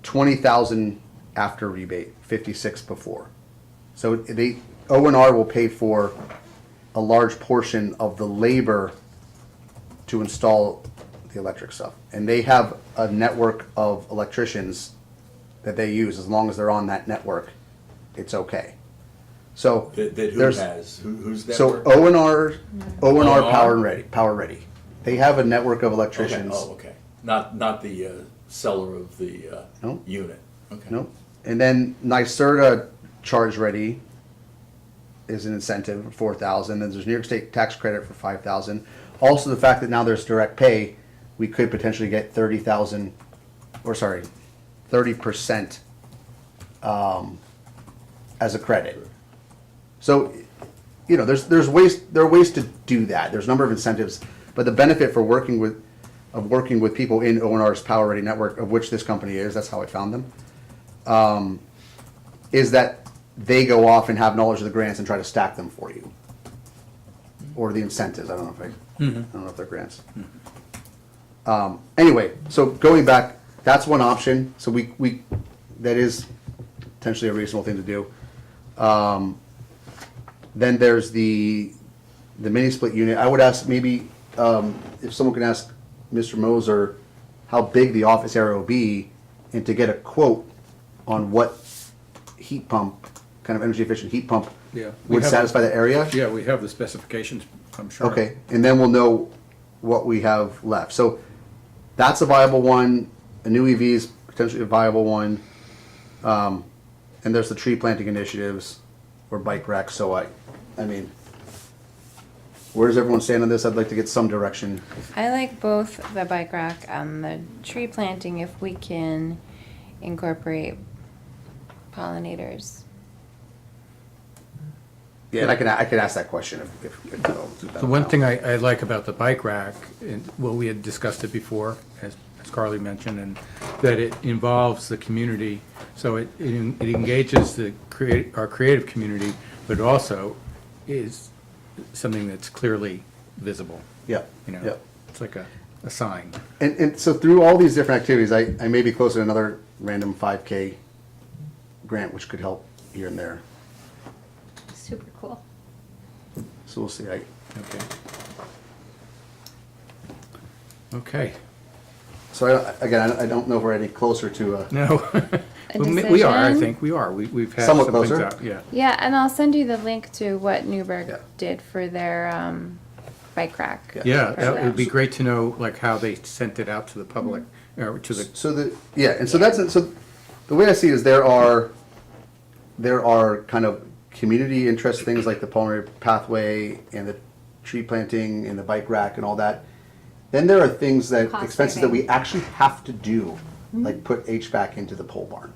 20,000 after rebate, 56 before. So O&R will pay for a large portion of the labor to install the electric stuff. And they have a network of electricians that they use. As long as they're on that network, it's okay. So That who there's- has? Who's that? So work? O&R O&R? Power Ready. They have a network of Okay. electricians. Oh, okay. Not the seller of the No. unit. Okay. Nope. And then NYSERDA Charge Ready is an incentive of 4,000. Then there's New York State tax credit for 5,000. Also, the fact that now there's direct pay, we could potentially get 30,000, or sorry, 30% as a credit. So, there are ways to do that. There's a number of incentives, but the benefit for working with people in O&R's Power Ready network, of which this company is, that's how I found them, is that they go off and have knowledge of the grants and try to stack them for you, or the incentives. I don't know if they're grants. Anyway, so going back, that's one option. So we that is potentially a reasonable thing to do. Then there's the mini split unit. I would ask maybe if someone can ask Mr. Moser how big the office area will be, and to get a quote on what heat pump, kind of energy efficient heat pump, Yeah. We would have- satisfy that area. Yeah, we have the specifications, I'm sure. Okay, and then we'll know what we have left. So that's a viable one. A new EV is potentially a viable one. And there's the tree planting initiatives or bike racks. So I mean, where does everyone stand on this? I'd like to get some direction. I like both the bike rack and the tree planting if we can incorporate pollinators. Yeah, and I could ask that question if The one thing I like about the bike rack, and well, we had discussed it before, as Carly mentioned, and that it involves the community. So it engages our creative community, but it also is something that's clearly visible. Yeah, You know, yeah. it's like a sign. And so through all these different activities, I may be close to another random 5K grant, which could help here and there. Super cool. So we'll see. Okay. Okay. So again, I don't know if we're any closer to a. No. A We are, I decision? think, we are. We've had Somewhat some things closer? out, yeah. Yeah, and I'll send you the link to what Newburgh Yeah. did for their bike rack. Yeah. Yeah, For that would be them. great to know, like, how they sent it out to the public, or to the, So and so that's so the way I see it is there are kind of community interest things like the pulmonary pathway and the tree planting and the bike rack and all that. Then there are things that Cost expenses that we saving. actually have to do, like put HVAC into the pole barn.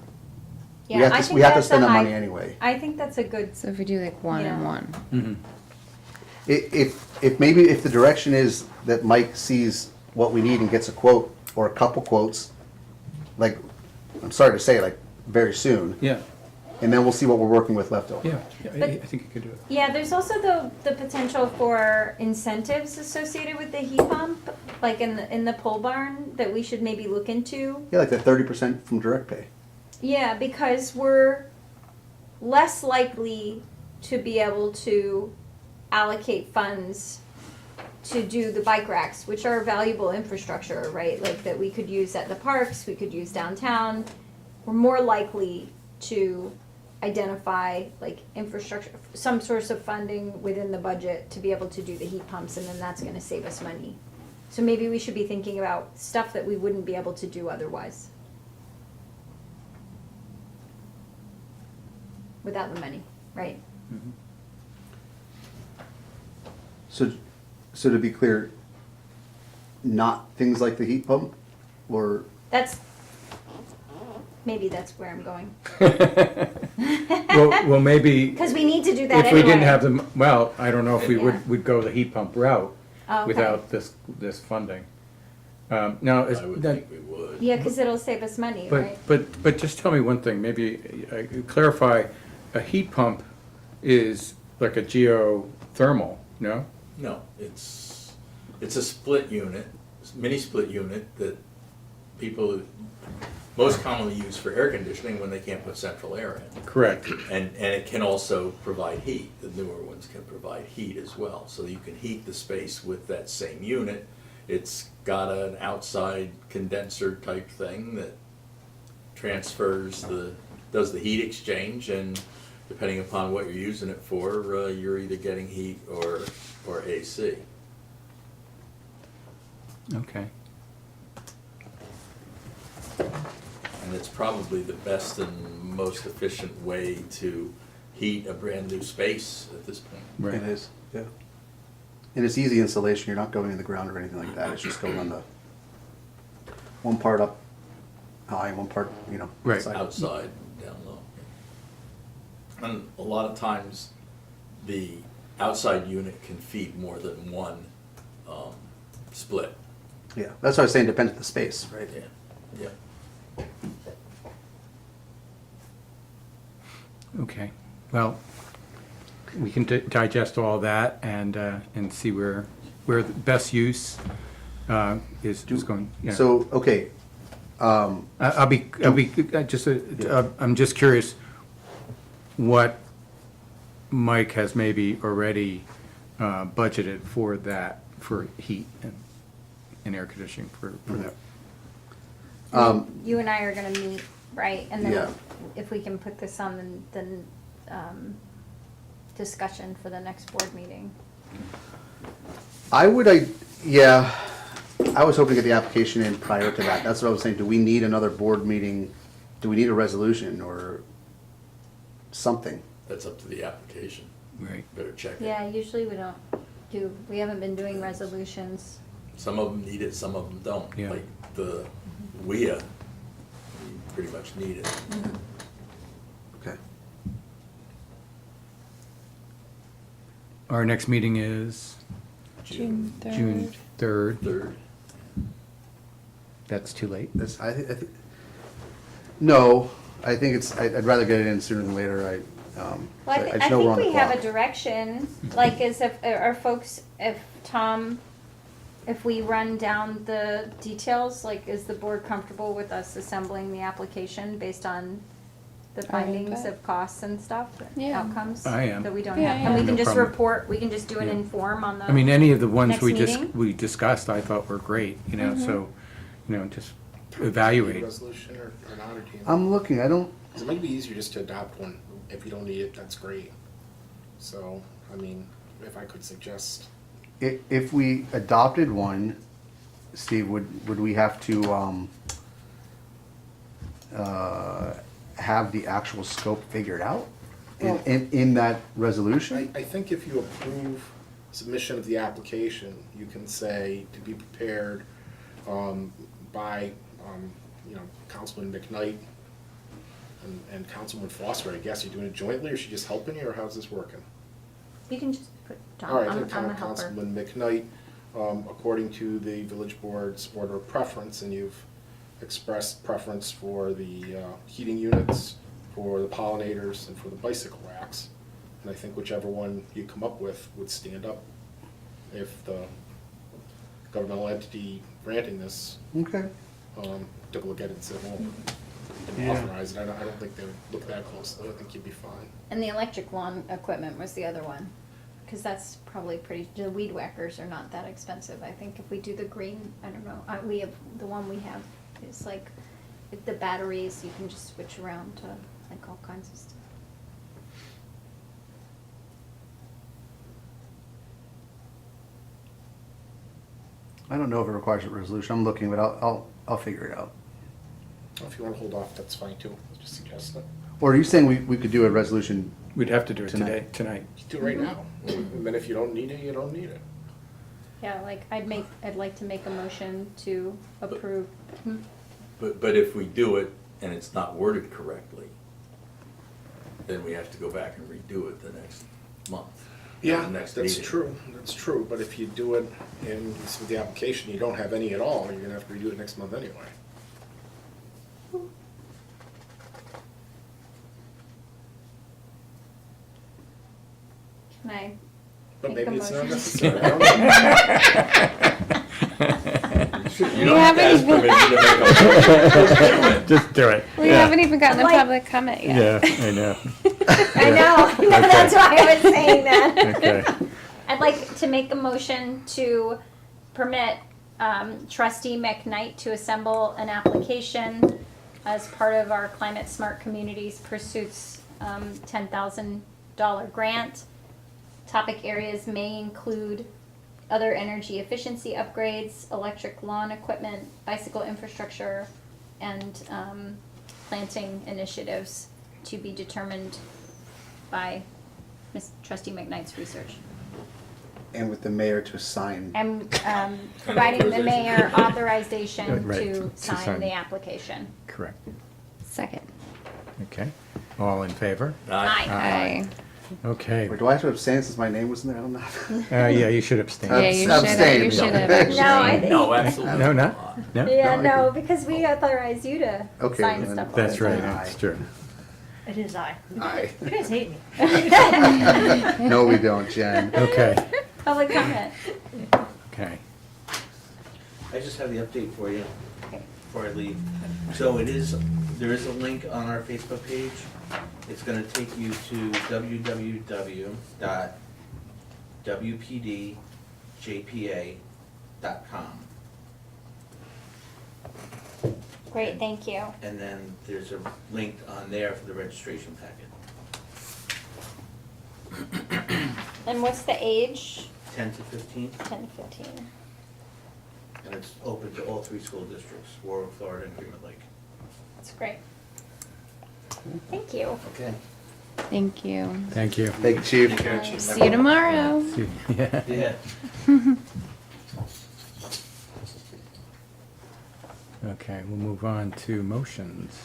Yeah, we have I to think we have to that's a spend that high- money anyway. I think that's a good. So if we do like one and Yeah. one. If maybe if the direction is that Mike sees what we need and gets a quote or a couple quotes, like, I'm sorry to say, like, very soon. Yeah, And then we'll see what we're working with left over. yeah, I But- think you could do it. Yeah, there's also the potential for incentives associated with the heat pump, like in the pole barn, that we should maybe look into. Yeah, like that 30% from direct pay. Yeah, because we're less likely to be able to allocate funds to do the bike racks, which are valuable infrastructure, right? Like that we could use at the parks, we could use downtown. We're more likely to identify like infrastructure, some source of funding within the budget to be able to do the heat pumps, and then that's gonna save us money. So maybe we should be thinking about stuff that we wouldn't be able to do otherwise. Without the money, right? So to be clear, not things like the heat pump, or Maybe that's where I'm going. Well, maybe Because we need to do that if anyway. we didn't have them, well, I don't know if we Yeah. would go the heat pump route Oh, okay. without this funding. Now, I would think we would. Yeah, because it'll save us money, right? but just tell me one thing, maybe clarify, a heat pump is like a geothermal, no? No, it's a split unit, mini split unit that people most commonly use for air conditioning when they can't put central air in. Correct. And it can also provide heat. The newer ones can provide heat as well. So you can heat the space with that same unit. It's got an outside condenser type thing that transfers does the heat exchange, and depending upon what you're using it for, you're either getting heat or AC. Okay. And it's probably the best and most efficient way to heat a brand new space at this point. Right. it is, yeah. And it's easy installation, you're not going in the ground or anything like that, it's just going on the, one part up high, one part, Right. outside. Outside, down low. And a lot of times, the outside unit can feed more than one split. Yeah, that's what I was saying, depends on the space, right? Yeah, yeah. Okay, well, we can digest all that and see where the best use is going, yeah. So, okay, I'll be just, I'm just curious what Mike has maybe already budgeted for that, for heat and air conditioning for that. You and I are gonna meet, right? And Yeah. then if we can put this on the discussion for the next board meeting. I was hoping to get the application in prior to that, that's what I was saying, do we need another board meeting? Do we need a resolution or something? That's up to the application. Right. Better check it. Yeah, usually we haven't been doing resolutions. Some of them need it, some of them don't. Yeah. Like the WIA, you pretty much need it. Okay. Our next meeting is June 3rd. June 3rd. Third. That's too late. I think, no, I think I'd rather get it in sooner than later, Well, I I just know we're think on the we have a clock. direction, like as if, our folks, if we run down the details, like is the board comfortable with us assembling the application based on the findings that. of costs and stuff, Yeah. outcomes? I am. That we don't Yeah, have, and we yeah. can No just problem. report, we can just do an Yeah. inform on the. I mean, any of the ones Next we meeting? discussed, I thought were great, so, just Need a evaluate. resolution or not, or do you? I'm looking, I don't, Because it might be easier just to adopt one. If you don't need it, that's great. So, I mean, if I could suggest, if we adopted one, Steve, would we have to, have the actual scope figured out in that resolution? I think if you approve submission of the application, you can say to be prepared by, Councilman McKnight and Councilman Foster. I guess you're doing it jointly, or is she just helping you, or how's this working? You can just put, All right, Tom, then I'm a helper. Councilman McKnight according to the village board's order of preference, and you've expressed preference for the heating units, for the pollinators, and for the bicycle racks. And I think whichever one you come up with would stand up if the governmental entity granting this Okay. took a look at it and said, well, and Yeah. authorize it. I don't think they would look that closely. I think you'd be fine. And the electric lawn equipment was the other one, because that's probably pretty, the weed whackers are not that expensive. I think if we do the green, I don't know, we have, the one we have is like, with the batteries, you can just switch around to like all kinds of stuff. I don't know if it requires a resolution. I'm looking, but I'll figure it out. If you want to hold off, that's fine too. Just suggest it. Or are you saying we could do a resolution? We'd have to do it Tonight. tonight. You do it right now. And then if you don't need it, you don't need it. Yeah, like I'd like to make a motion to approve. But if we do it and it's not worded correctly, then we have to go back and redo it the next month. Yeah, the next that's meeting. true. That's true. But if you do it in with the application, you don't have any at all, you're gonna have to redo it next month anyway. Can I But make a maybe it's not motion? necessary. I don't know. You don't have to ask haven't permission to make a motion. Just do it. We Yeah. haven't even gotten a Like- public comment yet. Yeah, I know. I know, that's why I was saying that. Okay. I'd like to make a motion to permit trustee McKnight to assemble an application as part of our Climate Smart Communities Pursuits $10,000 grant. Topic areas may include other energy efficiency upgrades, electric lawn equipment, bicycle infrastructure, and planting initiatives to be determined by Ms. Trustee McKnight's research. And with the mayor to sign. And providing the mayor authorization Right, to to sign sign. the application. Correct. Second. Okay. All in favor? Aye. Aye. Okay. Or do I have to abstain since my name was in there? I don't know. Yeah, you should abstain. Yeah, you Abstain. should have No. actually. No, I think. No, absolutely. No, not? No? Yeah, No, I no, think- because we authorize you to Okay, sign then stuff. all That's the right, time. that's true. It is I. Aye. You guys hate me. No, we don't, Jen. Okay, Public comment. okay. I just have the update for you before I leave. So there is a link on our Facebook page. It's gonna take you to www.wpdjpa.com. Great, thank you. And then there's a link on there for the registration packet. And what's the age? 10 to 15, 10 to 15. and it's open to all 3 school districts, Warwick, Florida, and Greenwood Lake. That's great. Thank you. Okay. Thank you. Thank you. Thank you, Chief. See you tomorrow. Yeah. Yeah. Okay, we'll move on to motions.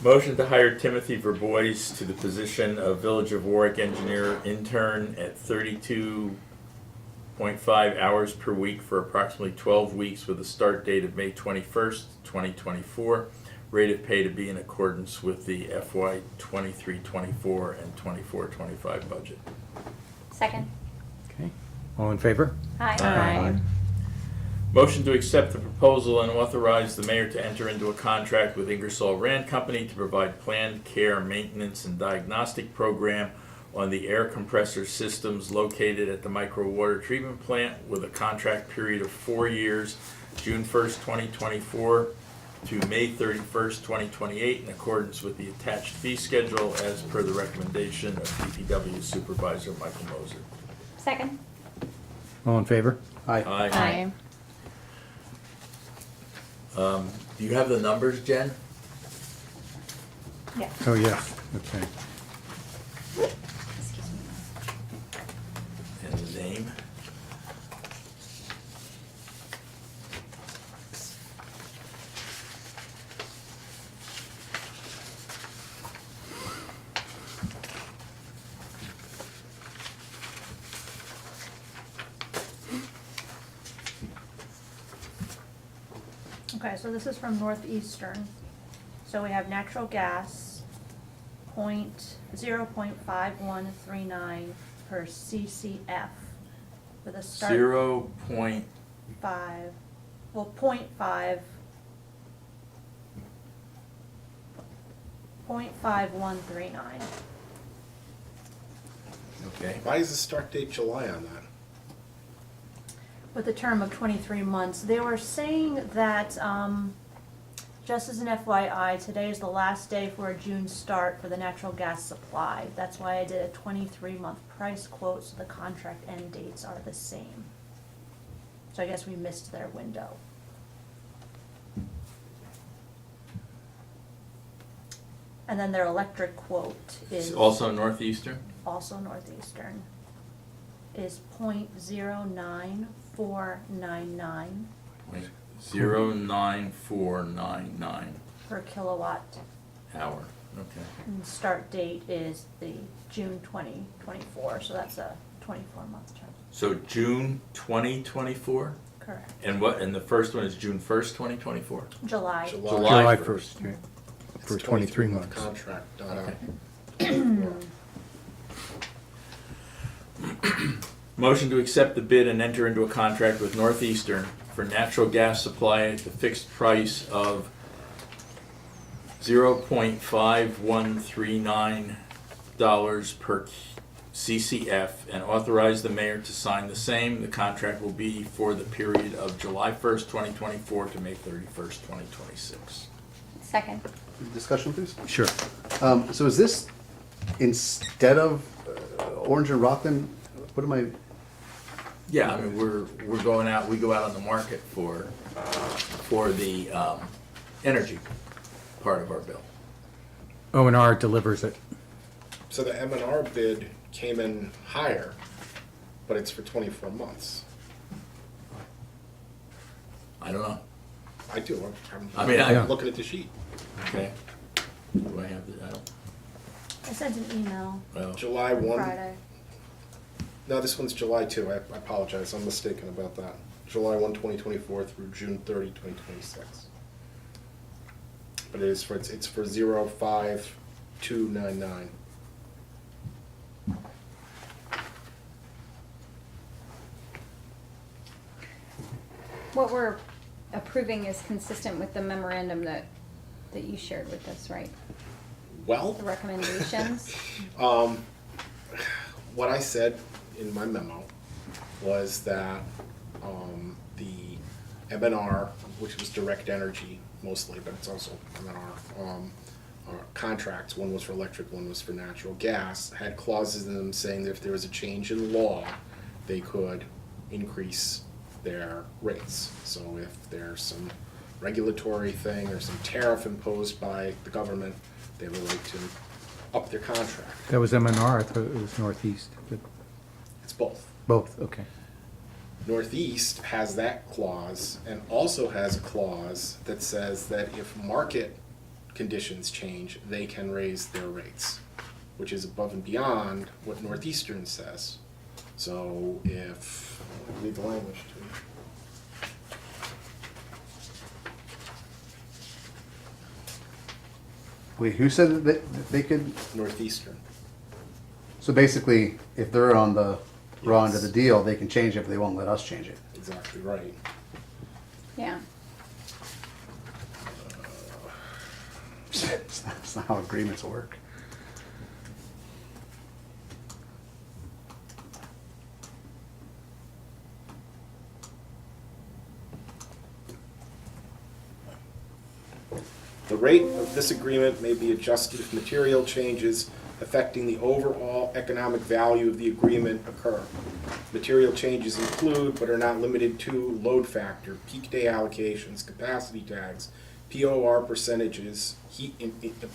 Motion to hire Timothy Verbois to the position of Village of Warwick engineer intern at 32.5 hours per week for approximately 12 weeks with a start date of May 21st, 2024. Rate of pay to be in accordance with the FY 23-24 and 24-25 budget. Second. Okay, all in favor? Aye. Aye. Motion to accept the proposal and authorize the mayor to enter into a contract with Ingersoll Rand Company to provide planned care, maintenance, and diagnostic program on the air compressor systems located at the micro water treatment plant with a contract period of 4 years, June 1st, 2024 to May 31st, 2028, in accordance with the attached fee schedule as per the recommendation of DPW Supervisor Michael Moser. Second. All in favor? Aye. Aye. Do you have the numbers, Jen? Yeah. Oh, yes, okay. Excuse me. And the name? Okay, so this is from Northeastern. So we have natural gas, 0.5139 per CCF with a start. 0.5, 0.5139. okay. Why is the start date July on that? With a term of 23 months. They were saying that, just as an FYI, today is the last day for a June start for the natural gas supply. That's why I did a 23-month price quote, so the contract end dates are the same. So I guess we missed their window. And then their electric quote is Also Northeastern? also Northeastern, is 0.09499 0.09499 per kilowatt. hour, okay. And start date is the June 2024, so that's a 24-month term. So June 2024? Correct. And the first one is June 1st, 2024? July. July 1st. 1st, right, It's for a 23 month months. contract, not Okay. a. Motion to accept the bid and enter into a contract with Northeastern for natural gas supply at the fixed price of $0.5139 per CCF and authorize the mayor to sign the same. The contract will be for the period of July 1st, 2024 to May 31st, 2026. Second. Discussion, please. Sure. So is this instead of Orange and Rockland? What am I? Yeah, I mean, we go out on the market for the energy part of our bill. O&R delivers it. So the M&R bid came in higher, but it's for 24 months. I don't know, I do, I mean, Yeah. I'm looking at the sheet. okay. Do I have the, I don't, I sent an email well, July 1. Friday. No, this one's July 2. I apologize. I'm mistaken about that. July 1, 2024 through June 30, 2026. But it's for 05299. What we're approving is consistent with the memorandum that you shared with us, right? Well, The recommendations? what I said in my memo was that the MNR, which was direct energy mostly, but it's also MNR, contracts, one was for electric, one was for natural gas, had clauses in them saying that if there was a change in law, they could increase their rates. So if there's some regulatory thing or some tariff imposed by the government, they have a right to up their contract. That was MNR, I thought it was Northeast, but It's both. both, okay. Northeast has that clause and also has a clause that says that if market conditions change, they can raise their rates, which is above and beyond what Northeastern says. So if, read the language to me. Wait, who said that they could? Northeastern. So basically, if they're on the raw end of Yes. the deal, they can change it, but they won't let us change it. Exactly right. Yeah. That's not how agreements work. The rate of this agreement may be adjusted if material changes affecting the overall economic value of the agreement occur. Material changes include, but are not limited to, load factor, peak day allocations, capacity tags, POR percentages,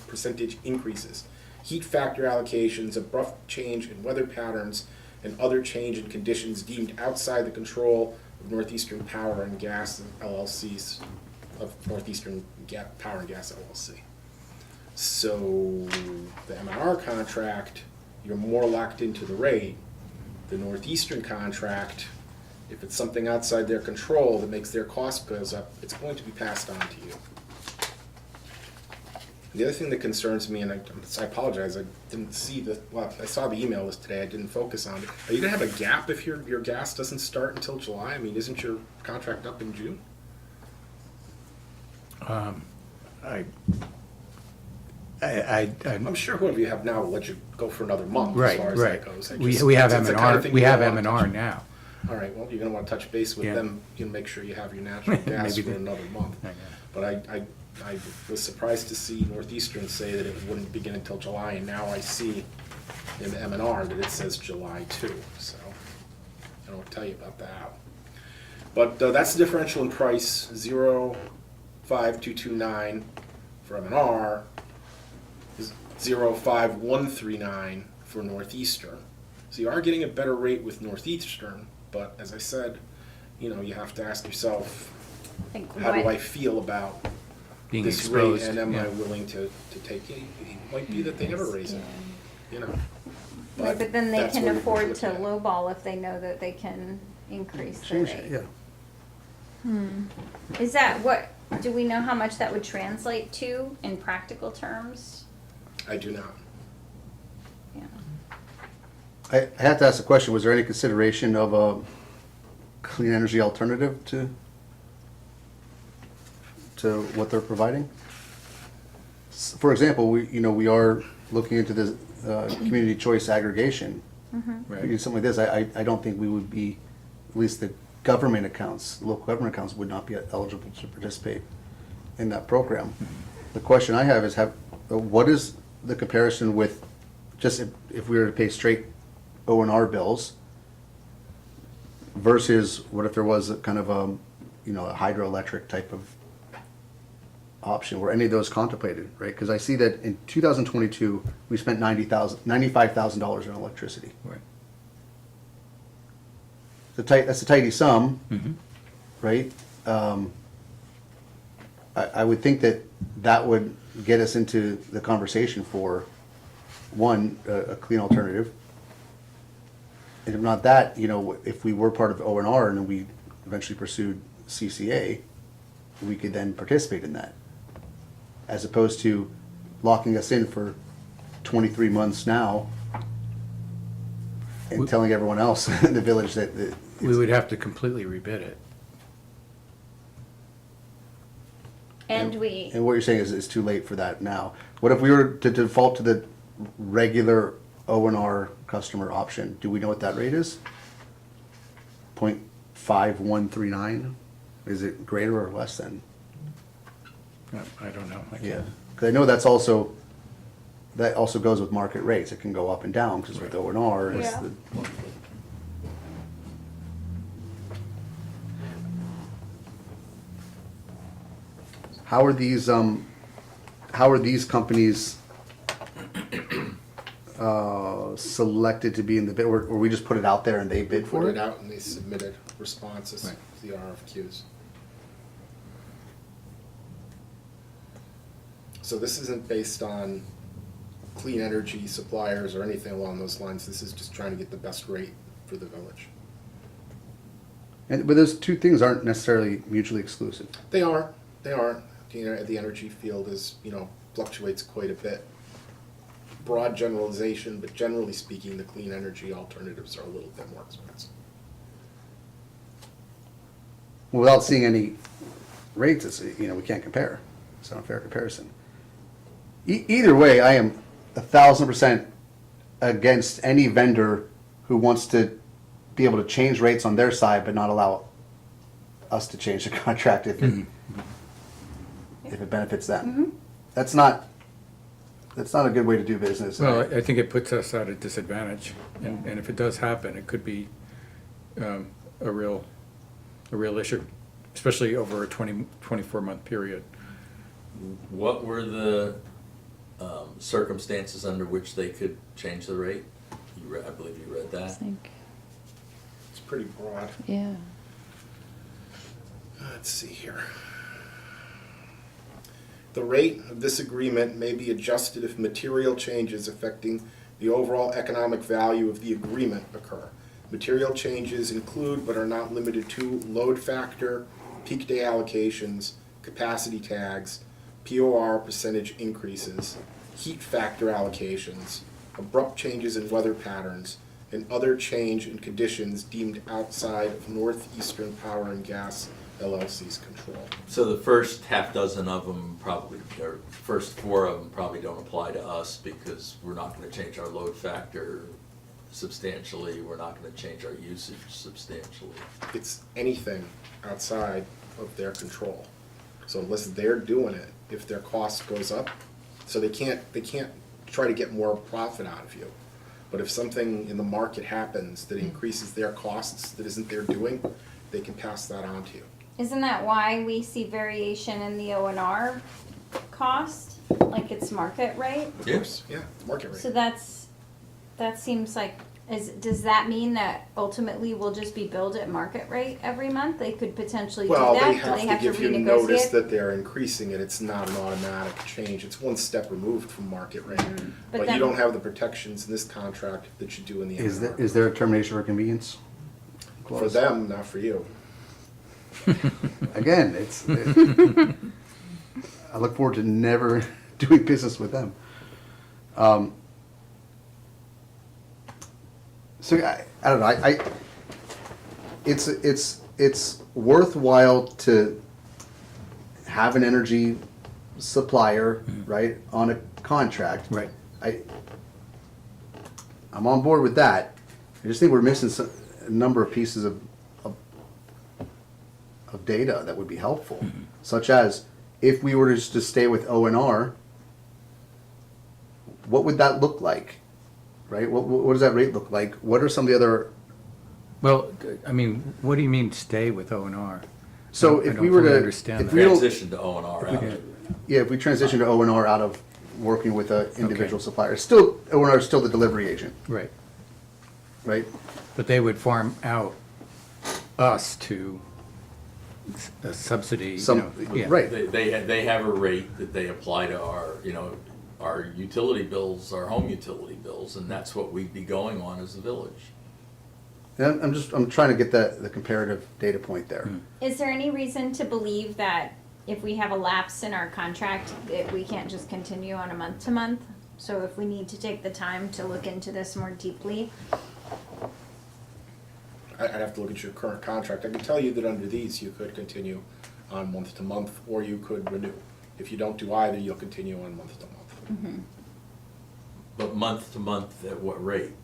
percentage increases, heat factor allocations, abrupt change in weather patterns, and other change in conditions deemed outside the control of Northeastern Power and Gas LLCs, of Northeastern Power and Gas LLC. So the M&R contract, you're more locked into the rate. The Northeastern contract, If it's something outside their control that makes their cost goes up, it's going to be passed on to you. The other thing that concerns me, and I apologize, I didn't see I saw the email list today, I didn't focus on it. Are you gonna have a gap if your gas doesn't start until July? I mean, isn't your contract up in June? I'm sure whoever you have now will let you go for another month as Right, far as right. that goes. We have it's the kind M&R, of thing we you have don't wanna M&R touch. now. All right, well, you're gonna wanna touch base with Yeah. them, you know, make sure you have your natural gas Maybe for they- another month. I know. But I was surprised to see Northeastern say that it wouldn't begin until July, and now I see in the M&R that it says July too, so I don't tell you about that. But that's the differential in price, 05229 for M&R, 05139 for Northeastern. So you are getting a better rate with Northeastern, but as I said, you know, you have to ask yourself, Like how do what- I feel about Being this rate, exposed. and am yeah. I willing to take it? It might be that they never raise it, you know. Right, but then they that's can what we're afford to looking at. lowball if they know that they can increase the Change rate. it, yeah. Is that what, do we know how much that would translate to in practical terms? I do not. Yeah. I have to ask the question, was there any consideration of a clean energy alternative to what they're providing? For example, we are looking into this community choice aggregation. Right. We do something like this, I don't think we would be, at least the government accounts, local government accounts would not be eligible to participate in that program. The question I have is, what is the comparison with, just if we were to pay straight O&R bills versus what if there was a kind of a hydroelectric type of option, were any of those contemplated, right? Because I see that in 2022, we spent $95,000 on electricity. Right. That's a tidy sum, right? I would think that would get us into the conversation for, one, a clean alternative. And if not that, if we were part of O&R and then we eventually pursued CCA, we could then participate in that. As opposed to locking us in for 23 months now and telling everyone else in the village that We would have to completely rebid it. And and what you're saying is it's too late for that now. What if we were to default to the regular O&R customer option? Do we know what that rate is? 0.5139? Is it greater or less than? I don't know. I Yeah, can't- because I know that also goes with market rates. It can go up and down because with O&R, it's Yeah. the. How are these companies selected to be in the bid, or we just put it out there and they bid for Put it? it out and they submitted responses Right. to the RFQs. So this isn't based on clean energy suppliers or anything along those lines. This is just trying to get the best rate for the village. But those two things aren't necessarily mutually exclusive. They are. The energy field fluctuates quite a bit. Broad generalization, but generally speaking, the clean energy alternatives are a little bit more expensive. Without seeing any rates, it's, we can't compare. It's not a fair comparison. Either way, I am 1,000% against any vendor who wants to be able to change rates on their side, but not allow us to change the contract if it benefits them. That's not a good way to do business. Well, I think it puts us at a disadvantage, and if it does happen, it could be a real issue, especially over a 24-month period. What were the circumstances under which they could change the rate? I believe you read that. It's pretty broad. Yeah. Let's see here. The rate of this agreement may be adjusted if material changes affecting the overall economic value of the agreement occur. Material changes include but are not limited to load factor, peak day allocations, capacity tags, POR percentage increases, heat factor allocations, abrupt changes in weather patterns, and other change in conditions deemed outside of Northeastern Power and Gas LLC's control. So the first half dozen of them probably, or first 4 of them probably don't apply to us because we're not gonna change our load factor substantially, we're not gonna change our usage substantially. It's anything outside of their control. So unless they're doing it, if their cost goes up, so they can't try to get more profit out of you. But if something in the market happens that increases their costs that isn't their doing, they can pass that on to you. Isn't that why we see variation in the O&R cost? Like it's market rate? Yes. Yeah, it's market rate. So that seems like, does that mean that ultimately we'll just be billed at market rate every month? They could potentially do Well, that? they Do have to give you renegotiate? notice that they're increasing it. It's not an automatic change. It's one step removed from market rate. But But then- you don't have the protections in this contract that you do in the Is there, NR. is there a termination for convenience? For clause? them, not for you. Again, I look forward to never doing business with them. So I don't know, it's worthwhile to have an energy supplier, right, on a contract. Right. I'm on board with that. I just think we're missing a number of pieces of data that would be helpful, such as if we were just to stay with O&R, what would that look like, right? What does that rate look like? What are some of the other? Well, I mean, what do you mean stay with O&R? So I if don't we were fully to, understand if that. we don't, Transition to O&R out of it. yeah, if we transition to O&R out of working with an individual supplier, still O&R is still the delivery agent, Right, right? but they would farm out us to a subsidy, you Some, know, yeah. right. They have a rate that they apply to our, our utility bills, our home utility bills, and that's what we'd be going on as a village. And I'm trying to get the comparative data point there. Is there any reason to believe that if we have a lapse in our contract, that we can't just continue on a month to month? So if we need to take the time to look into this more deeply, I'd have to look at your current contract. I can tell you that under these, you could continue on month to month, or you could renew. If you don't do either, you'll continue on month to month. But month to month, at what rate?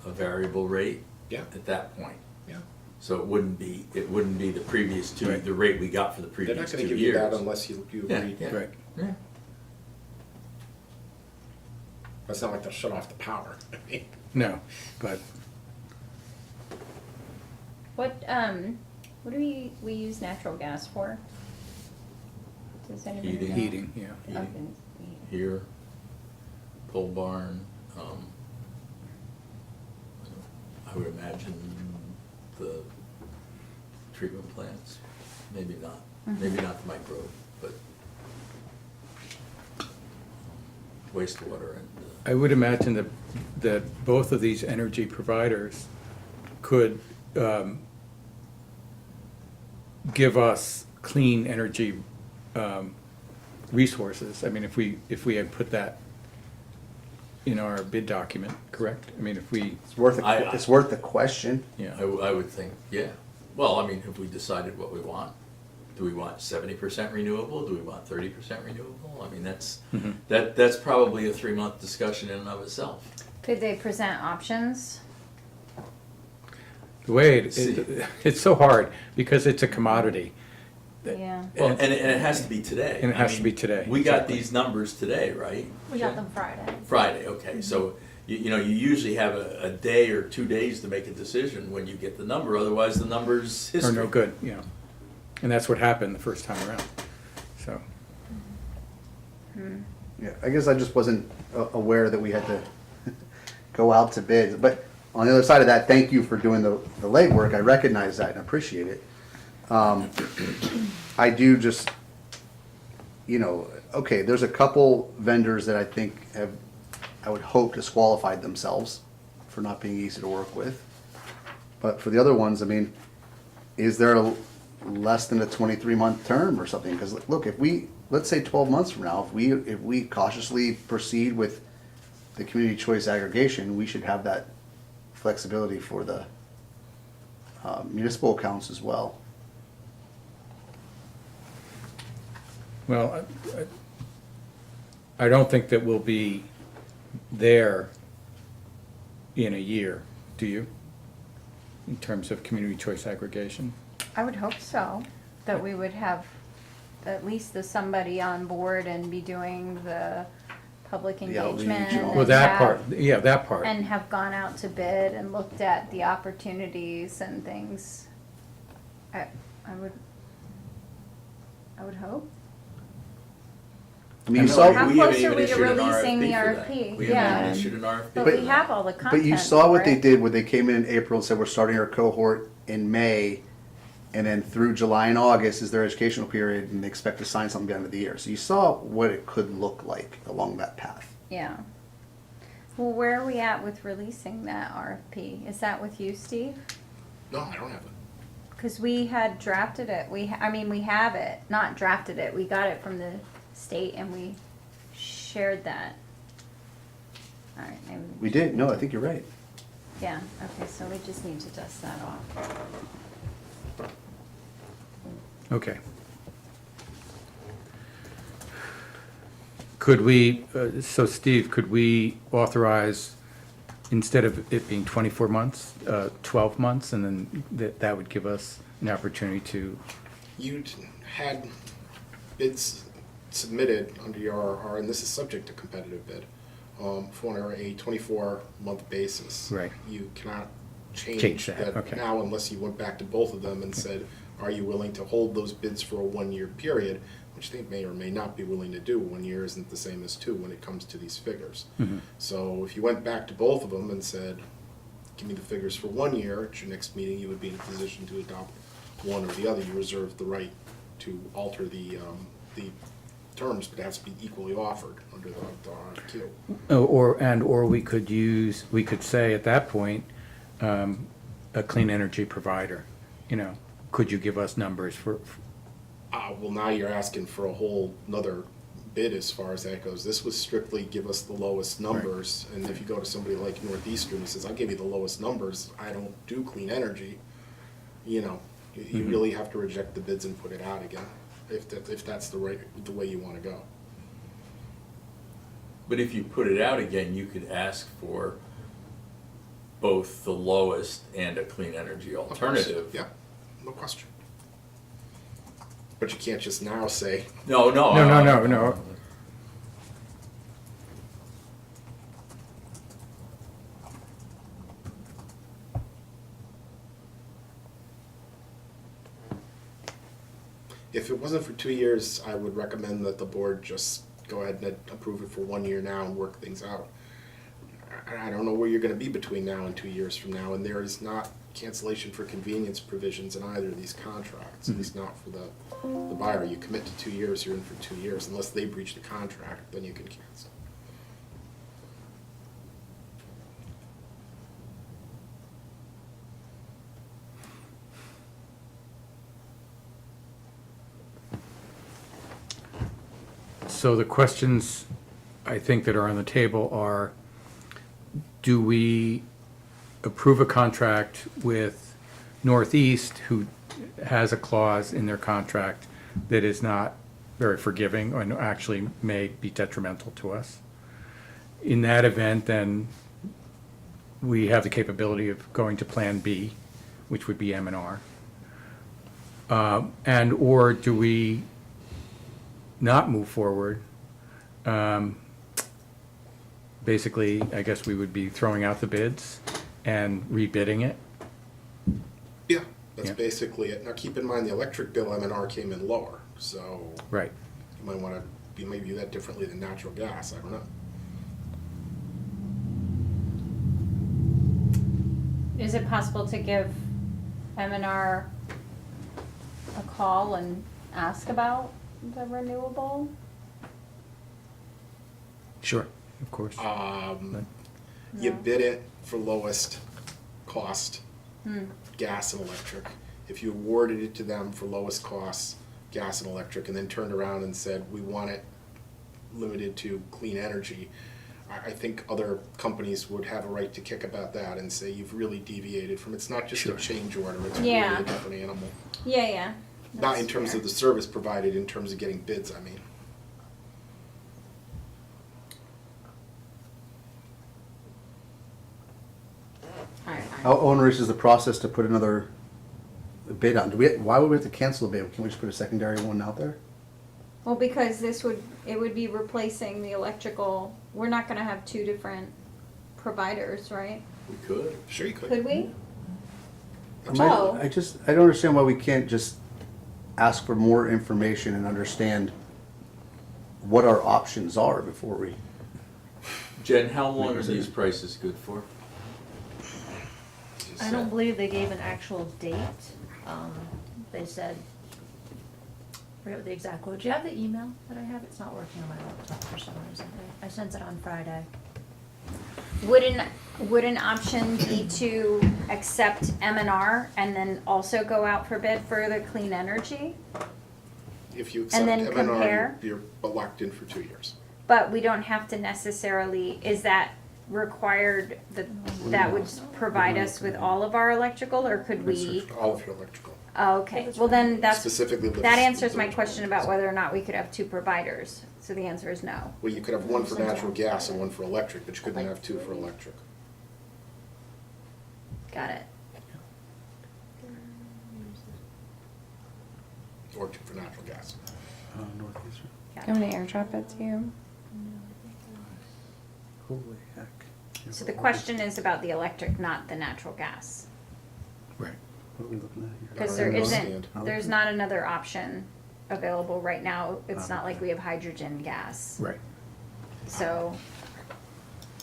A variable rate? Yeah. At that point. Yeah. So it wouldn't be the previous two, Right. the rate we got for the They're previous not 2 gonna years. give you that unless you Yeah, agree. yeah. Right. Yeah. It's not like they'll shut off the power. I mean, No, but what do we use natural gas for? Does anybody know? heating, yeah. Up in- Here, pole barn, I would imagine the treatment plants, maybe not, maybe not the micro, but wastewater and, I would imagine that both of these energy providers could give us clean energy resources. I mean, if we had put that in our bid document, correct? I mean, if we, It's worth I- it's worth the question. yeah. I would think, yeah. Well, I mean, have we decided what we want? Do we want 70% renewable? Do we want 30% renewable? I mean, that's probably a 3-month discussion in and of itself. Could they present options? The way See. it's so hard because it's a commodity. Yeah. Well, and it has to be today. And it I has to mean, be today, We got exactly. these numbers today, right? We got them Friday. Friday, okay, so, you usually have a day or 2 days to make a decision when you get the number, otherwise the number's Or history. no good, you know. And that's what happened the first time around, so. Yeah, I guess I just wasn't aware that we had to go out to bid. But on the other side of that, thank you for doing the legwork. I recognize that and appreciate it. I do just, okay, there's a couple vendors that I think I would hope disqualified themselves for not being easy to work with. But for the other ones, I mean, is there less than a 23-month term or something? Because look, if we, let's say 12 months from now, if we cautiously proceed with the community choice aggregation, we should have that flexibility for the municipal accounts as well. Well, I don't think that we'll be there in a year, do you? In terms of community choice aggregation? I would hope so, that we would have at least somebody on board and be doing the public The outreach engagement. and all Well, and that have- part, yeah, that part. And have gone out to bid and looked at the opportunities and things. I would hope. I mean, you I know, saw, How we close haven't are even we to issued an releasing the RFP for that. RFP? We Yeah. haven't even issued an RFP. But for we that. have all the content. but you saw what for they it. did when they came in April and said, we're starting our cohort in May, and then through July and August is their educational period, and they expect to sign something by the end of the year. So you saw what it could look like along that path. Yeah. Well, where are we at with releasing that RFP? Is that with you, Steve? No, I don't have it. Because we had drafted it. We have it. Not drafted it. We got it from the state and we shared that. All right, maybe. We did, no, I think you're right. Yeah, okay, so we just need to dust that off. Okay. Could we, so Steve, could we authorize, instead of it being 24 months, 12 months, and then that would give us an opportunity to, You had bids submitted under your, and this is subject to competitive bid, for a 24-month basis. Right. You cannot Change change that, that okay. now unless you went back to both of them and said, are you willing to hold those bids for a 1-year period, which they may or may not be willing to do. 1 year isn't the same as 2 when it comes to these figures. So if you went back to both of them and said, give me the figures for 1 year, at your next meeting, you would be in a position to adopt one or the other. You reserve the right to alter the terms, but it has to be equally offered under the RFQ. or we could say at that point, a clean energy provider, could you give us numbers for, Well, now you're asking for a whole nother bid as far as that goes. This was strictly give us the lowest numbers, and if you go to somebody like Northeastern who says, I'll give you the lowest numbers, I don't do clean energy, you really have to reject the bids and put it out again, if that's the way you want to go. But if you put it out again, you could ask for both the lowest and a clean energy Of course. alternative. Yeah, no question. But you can't just now say, No. No. if it wasn't for 2 years, I would recommend that the board just go ahead and approve it for 1 year now and work things out. I don't know where you're gonna be between now and 2 years from now, and there is not cancellation for convenience provisions in either of these contracts, at least not for the buyer. You commit to 2 years, you're in for 2 years, unless they breach the contract, then you can cancel. so the questions I think that are on the table are, do we approve a contract with Northeast, who has a clause in their contract that is not very forgiving and actually may be detrimental to us? In that event, then we have the capability of going to Plan B, which would be M&R. Or do we not move forward? Basically, I guess we would be throwing out the bids and rebidding it. Yeah, that's Yeah. basically it. Now, keep in mind, the electric bill M&R came in lower, so Right. you might wanna maybe view that differently than natural gas, I don't know. Is it possible to give M&R a call and ask about the renewable? Sure, of course. You No. bid it for lowest cost, gas and electric. If you awarded it to them for lowest costs, gas and electric, and then turned around and said, we want it limited to clean energy, I think other companies would have a right to kick about that and say, you've really deviated from, it's not just a change order, it's really Yeah. a different animal. Yeah. Not in terms of the service provided, in terms of getting bids, I mean. How onerous is the process to put another bid on? Why would we have to cancel a bid? Can we just put a secondary one out there? Well, because it would be replacing the electrical, we're not gonna have two different providers, right? We could. Sure you could. Could we? I don't understand why we can't just ask for more information and understand what our options are before we. Jen, how long are these prices good for? I don't believe they gave an actual date. They said, I forget what the exact quote. Do you have the email that I have? It's not working on my laptop for some reason. I sent it on Friday. Would an option be to accept M&R and then also go out for bid for the clean energy? If you accept then M&R, compare? you're locked in for 2 years. But we don't have to necessarily, is that required, that would provide us with all of our electrical, or could we? All of your electrical. Oh, okay, well then that's, Specifically. that answers my question about whether or not we could have two providers. So the answer is no. Well, you could have one for natural gas and one for electric, but you couldn't have two for electric. Got it. Or two for natural gas. Northeastern. Got You want it. me to airdrop it to you? Holy heck. So the question is about the electric, not the natural gas. Right. What are we looking at here? Because I there don't isn't, understand. there's not another option available right now. It's not like we have hydrogen gas. Right. So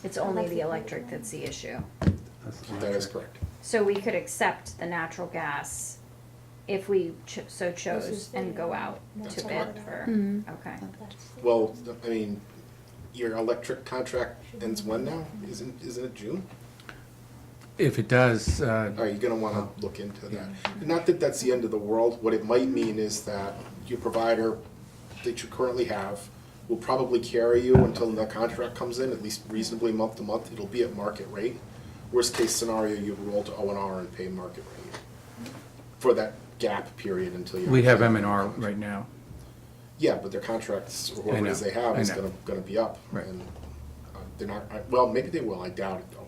it's only the electric that's the issue. That is correct. So we could accept the natural gas if we so chose and go out to bid for, okay. Well, I mean, your electric contract ends when now? Isn't it June? If it does, Are you gonna wanna look into that? Not that that's the end of the world, what it might mean is that your provider that you currently have will probably carry you until the contract comes in, at least reasonably month to month, it'll be at market rate. Worst case scenario, you roll to O&R and pay market rate for that gap period until you. we have M&R right now. Yeah, but their contracts, or whatever it is I know, they have, I is know. gonna be up. Right. And they're not, well, maybe they will, I doubt it, they'll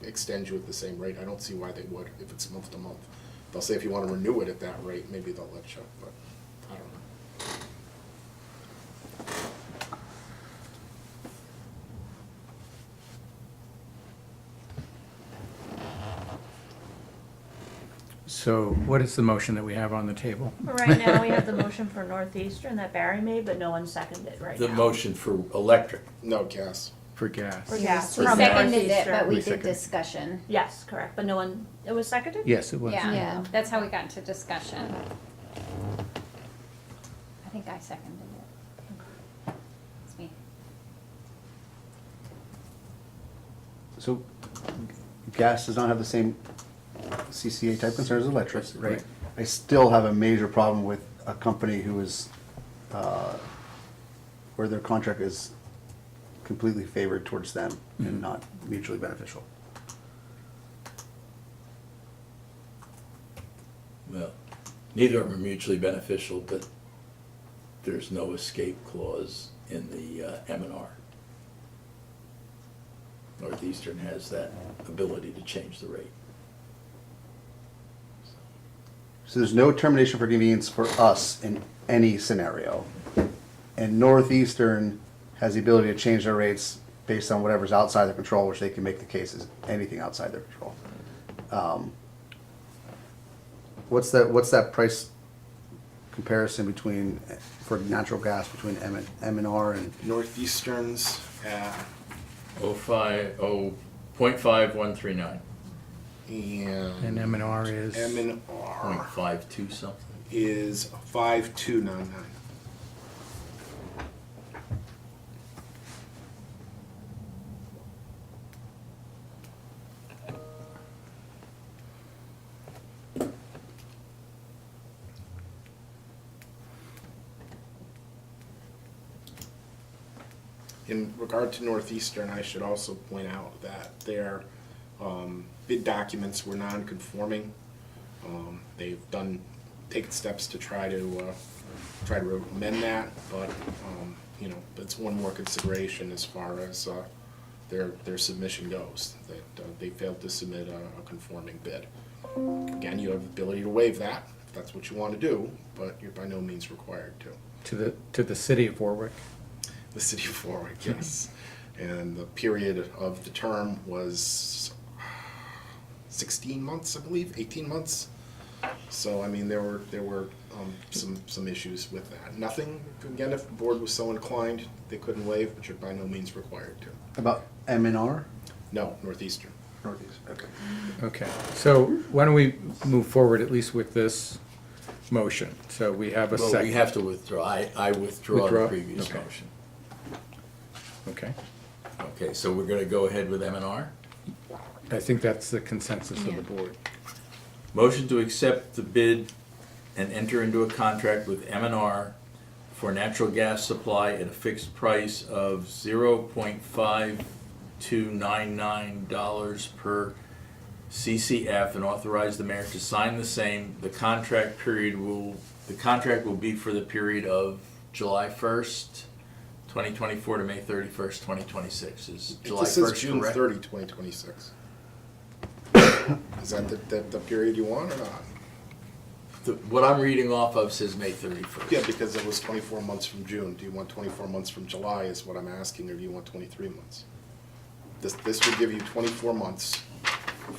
extend you at the same rate, I don't see why they would, if it's month to month. They'll say if you wanna renew it at that rate, maybe they'll let you, but I don't know. So what is the motion that we have on the table? Right now, we have the motion for Northeastern that Barry made, but no one seconded it right now. The motion for electric. No gas. For gas? For gas. We From seconded it, Northeastern. but we We did seconded. discussion. Yes, correct, but no one, it was seconded? Yes, it was. Yeah, Yeah. that's how we got into discussion. I think I seconded it. It's me. So gas does not have the same CCA type concerns as electric, right? Right. I still have a major problem with a company who is, where their contract is completely favored towards them and not mutually beneficial. Well, neither of them are mutually beneficial, but there's no escape clause in the M&R. Northeastern has that ability to change the rate. So there's no termination for convenience for us in any scenario. And Northeastern has the ability to change their rates based on whatever's outside their control, which they can make the case is anything outside their control. What's that price comparison between, for natural gas, between M&R and, Northeastern's at, 0.5139, And M&R is? M&R 0.52 something. is 5299. In regard to Northeastern, I should also point out that their bid documents were non-conforming. They've taken steps to try to amend that, but, that's one more consideration as far as their submission goes, that they failed to submit a conforming bid. Again, you have the ability to waive that, if that's what you want to do, but you're by no means required to. To the city of Warwick. The city of Warwick, yes. And the period of the term was 16 months, I believe, 18 months. So, I mean, there were some issues with that. Nothing, again, if the board was so inclined, they couldn't waive, but you're by no means required to. About M&R? No, Northeastern. Northeast, okay. Okay, so why don't we move forward at least with this motion? So we have a Well, second. we have to withdraw. I withdraw Withdraw? the previous Okay. motion. Okay, Okay, so we're gonna go ahead with M&R. I think that's the consensus of Yeah. the board. Motion to accept the bid and enter into a contract with M&R for natural gas supply at a fixed price of $0.5299 per CCF and authorize the mayor to sign the same. The contract will be for the period of July 1st, 2024 to May 31st, 2026. Is July This says 1st June correct? 30, 2026. Is that the period you want or not? What I'm reading off of says May 31st. Yeah, because it was 24 months from June. Do you want 24 months from July is what I'm asking, or do you want 23 months? This would give you 24 months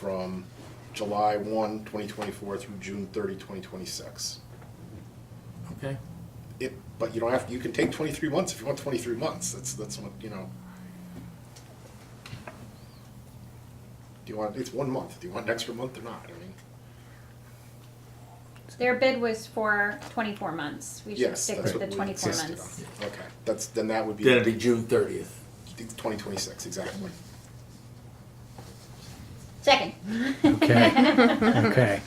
from July 1, 2024 through June 30, 2026. Okay. But you don't have, you can take 23 months if you want 23 months. That's what, Do you want, it's 1 month. Do you want an extra month or not? I mean, Their bid was for 24 months. We should yes, stick that's with the what we 24 insisted months. on. Okay, then that would be. Then it'd be June 30th. 2026, exactly. Second. Okay, okay.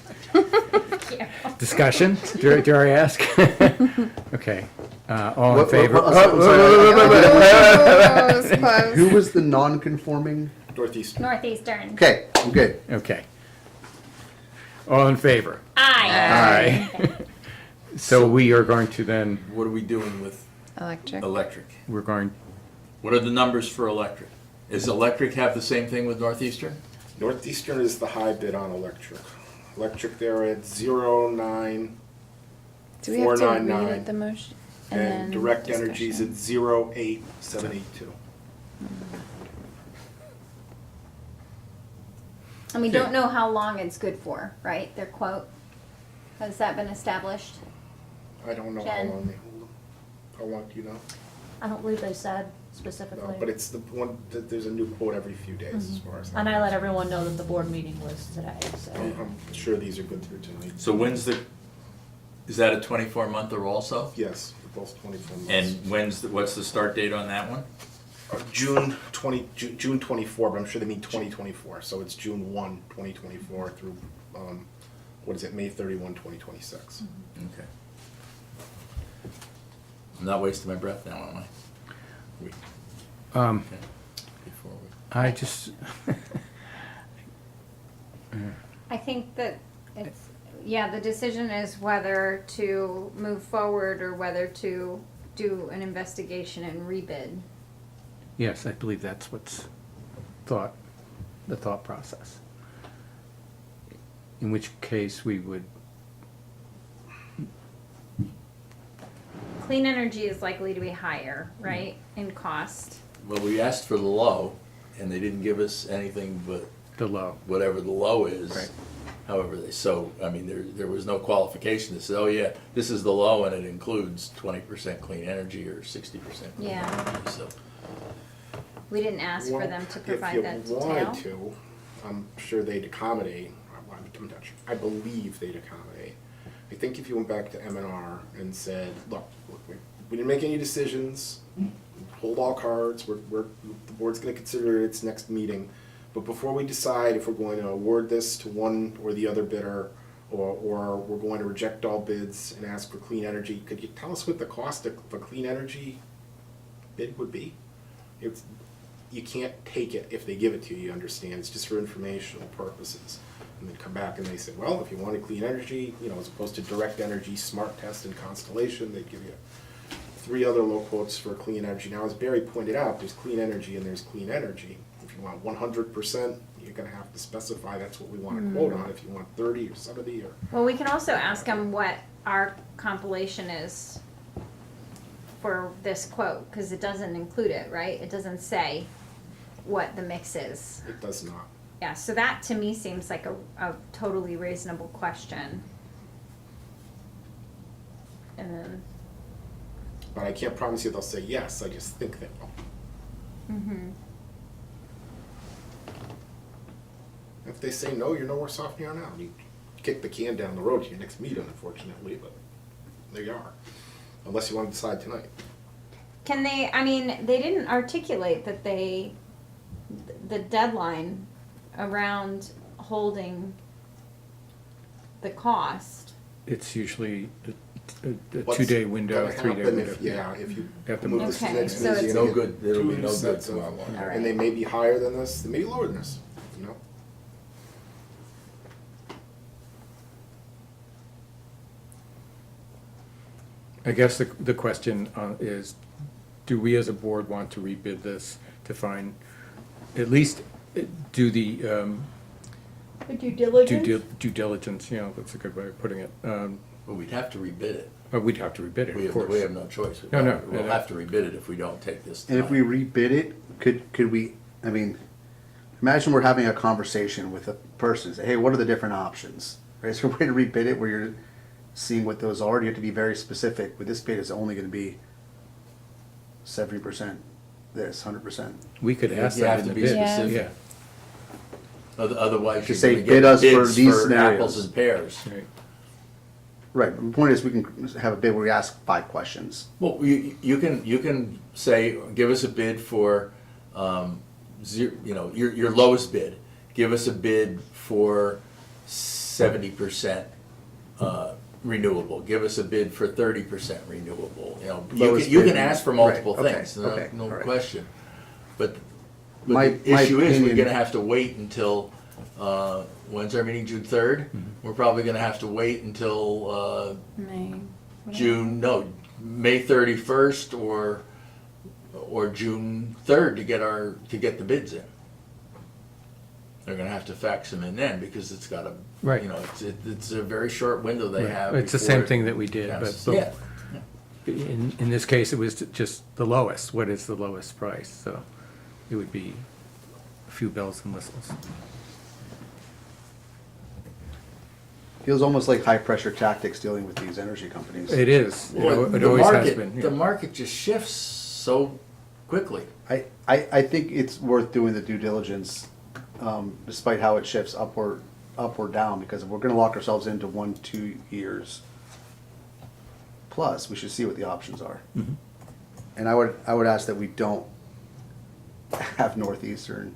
Yeah. Discussion, did I ask? Okay, all in What- favor? what- I'm sorry. Close, close. Who was the non-conforming? Northeastern. Northeastern. Okay, I'm good. Okay. All in favor? Aye. Aye. So we are going to then, What are we doing with Electric. electric? we're going, What are the numbers for electric? Does electric have the same thing with Northeastern? Northeastern is the high bid on electric. Electric, they're at 0.9, Do we have to read 499, it, the motion? and then direct energy's at discussion? 0.8782. And we don't know how long it's good for, right? Their quote. Has that been established? I don't know how Jen? long they hold them. How long do you know? I don't believe they said No, specifically. but it's the one, there's a new quote every few days as far as. And I let everyone know that the board meeting was today, so. I'm sure these are good through tonight. So is that a 24-monther also? Yes, they're both 24 months. And what's the start date on that one? June 24, but I'm sure they mean 2024, so it's June 1, 2024 through, May 31, 2026. Okay. I'm not wasting my breath now, am I? Okay. Before we. I just, I think that it's, yeah, the decision is whether to move forward or whether to do an investigation and rebid. yes, I believe that's what's the thought process. In which case we would, Clean energy is likely to be higher, right, in cost. Well, we asked for the low, and they didn't give us anything but the low. whatever the low is. Right. However, I mean, there was no qualification to say, oh yeah, this is the low and it includes 20% clean energy or 60% clean Yeah. energy, so. We didn't ask for Well, them to provide that If you wanted detail. to, I'm sure they'd accommodate, I'm not sure, I believe they'd accommodate. I think if you went back to M&R and said, look, we didn't make any decisions, hold all cards, the board's gonna consider it its next meeting, but before we decide if we're going to award this to one or the other bidder, or we're going to reject all bids and ask for clean energy, could you tell us what the cost of a clean energy bid would be? it's, you can't take it if they give it to you, you understand, it's just for informational purposes. And then come back and they say, well, if you want a clean energy, you know, as opposed to direct energy, smart test, and Constellation, they give you 3 other low quotes for clean energy. Now, as Barry pointed out, there's clean energy and there's clean energy. If you want 100%, you're gonna have to specify that's what we want to quote on. If you want 30 or 70 or, Well, we can also ask them what our compilation is for this quote, because it doesn't include it, right? It doesn't say what the mix is. it does not. Yeah, so that to me seems like a totally reasonable question. And then, But I can't promise you they'll say yes, I just think they will. If they say no, you're no worse off than you are now. You kick the can down the road to your next meeting, unfortunately, but there you are. Unless you want to decide tonight. can they, I mean, they didn't articulate that the deadline around holding the cost. It's usually a What's 2-day window, gonna 3-day happen window. if you At the move this to the Okay, next so meeting, it's- you're No gonna good, get there'll be two no good sets of- tomorrow morning. All right. And they may be higher than this, they may be lower than this, you know? I guess the question is, do we as a board want to rebid this to find, at least do the Due diligence? due diligence, you know, that's a good way of putting it. But we'd have to rebid it. But we'd have to rebid it, We of have, we course. have no choice. No. We'll have to rebid it if we don't take this And if we tonight. rebid it, could we, I mean, imagine we're having a conversation with a person, say, hey, what are the different options? Right, is there a way to rebid it where you're seeing what those are? You have to be very specific, with this bid it's only gonna be 70% this, 100%. We could ask You that have in to the be bid. specific. Yeah, Otherwise, Just you're say gonna bid get us for bids these for apples scenarios. and pears. right. Right, the point is we can have a bid where we ask 5 questions. Well, you can say, give us a bid for, your lowest bid. Give us a bid for 70% renewable. Give us a bid for 30% renewable. You know, Lowest you bid. can ask for multiple Right, okay, things, okay, no all right. question. But My- the my issue is, we're opinion- gonna have to wait until, when's our meeting, June 3rd? We're probably gonna have to wait until, May. May 31st or June 3rd to get the bids in. They're gonna have to fax them in then because it's got a, Right. you know, it's a very short window they Right. have. It's the before same it thing that we did, passes. but Yeah, in this case, it was just the lowest. What is the lowest price? So it would be a few bells and whistles. Feels almost like high-pressure tactics dealing with these energy companies. It is. Well, It the always has market, been. the Yeah. market just shifts so quickly. I think it's worth doing the due diligence, despite how it shifts up or down, because if we're gonna lock ourselves into 1-2 years plus, we should see what the options are. Mm-hmm. And I would ask that we don't have Northeastern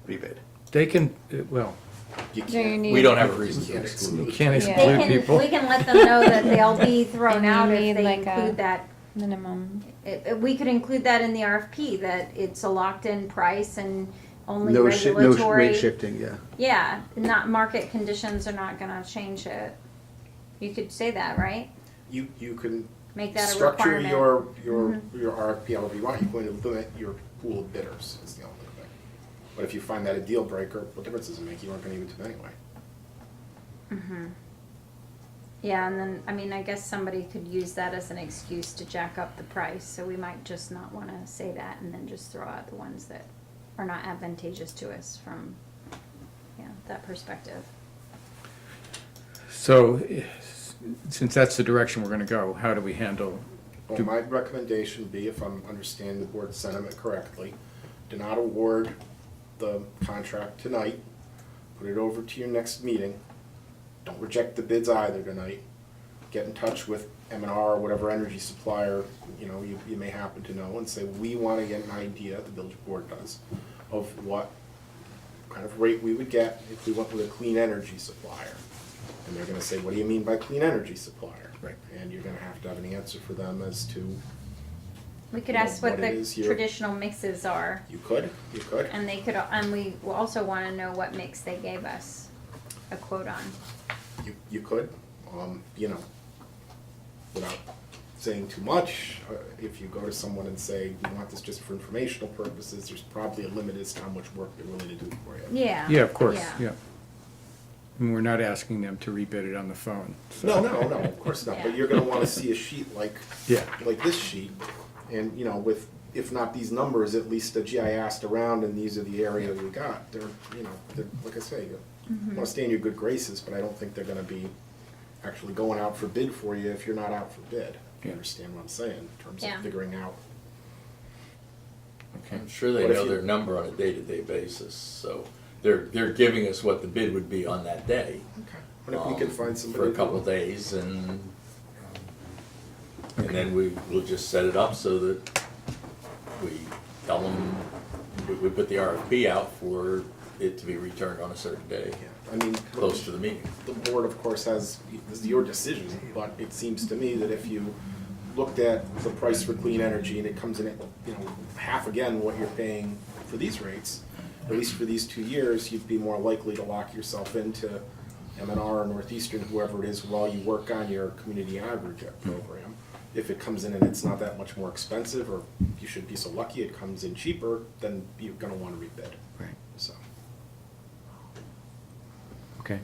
rebid. They can, well, You Do you can't, need? We don't have a reason you to can't exclude. you exclude. can't Yeah. They exclude people. we can let them know that they'll be thrown And you out if need they like a- include that. Minimum. We could include that in the RFP, that it's a locked-in price and only No regulatory. rate shifting, yeah. Yeah, not, market conditions are not gonna change it. You could say that, right? You can Make that a structure requirement. your RFP however you want, you're going to limit your pool of bidders, is the only thing. But if you find that a deal breaker, what difference does it make? You aren't gonna give it to them anyway. Yeah, and then, I mean, I guess somebody could use that as an excuse to jack up the price, so we might just not wanna say that and then just throw out the ones that are not advantageous to us from, that perspective. So, since that's the direction we're gonna go, how do we handle? Well, my recommendation would be, if I'm understanding the board's sentiment correctly, do not award the contract tonight. Put it over to your next meeting. Don't reject the bids either tonight. Get in touch with M&R or whatever energy supplier, you may happen to know, and say, we want to get an idea, the village board does, of what kind of rate we would get if we went with a clean energy supplier. And they're gonna say, what do you mean by clean energy supplier? Right. And you're gonna have to have an answer for them as to We could you know, ask what it the is you're- traditional mixes are, You could, and they could, and we will also wanna know what mix they gave us a quote on. you could, you know, without saying too much, if you go to someone and say, we want this just for informational purposes, there's probably a limit as to how much work they're willing to do for you. Yeah. Yeah, of course, yeah. And we're not asking them to rebid it on the phone. so- No, of course not, but Yeah. you're gonna wanna see a sheet like, Yeah. like this sheet, and, you know, with, if not these numbers, at least a gee, I asked around and these are the area we got, they're, you know, they're, like I say, you wanna stay in your good graces, but I don't think they're gonna be actually going out for bid for you if you're not out for bid. If you Yeah. understand what I'm saying, in terms Yeah. of figuring out. I'm sure they What if know you- their number on a day-to-day basis, so they're giving us what the bid would be on that day. But if we could find somebody. For a to- couple of days, and then we'll just set it up so that we tell them, we put the RFP out for it to be returned on a certain day, Yeah, I mean. close to the meeting. The board, of course, this is your decision, but it seems to me that if you looked at the price for clean energy and it comes in at, you know, half again what you're paying for these rates, at least for these 2 years, you'd be more likely to lock yourself into M&R or Northeastern, whoever it is, while you work on your community aggregate program. If it comes in and it's not that much more expensive, or you should be so lucky it comes in cheaper, then you're gonna wanna rebid, Right, so. okay.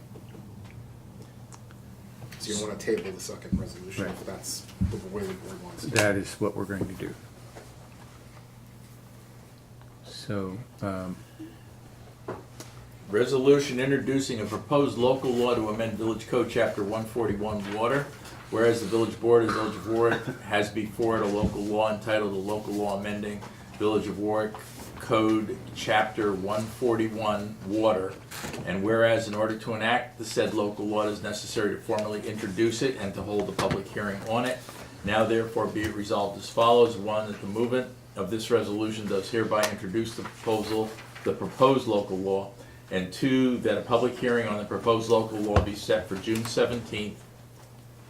So you wanna table the second resolution Right. if that's the way the board wants to. That is what we're going to do. So, Resolution introducing a proposed local law to amend Village Code Chapter 141 Water. Whereas the Village Board of the Village of Warwick has before it a local law entitled a local law amending Village of Warwick Code Chapter 141 Water. And whereas in order to enact the said local law, it is necessary to formally introduce it and to hold a public hearing on it. Now therefore be it resolved as follows. One, that the movement of this resolution does hereby introduce the proposed local law. And two, that a public hearing on the proposed local law be set for June 17th,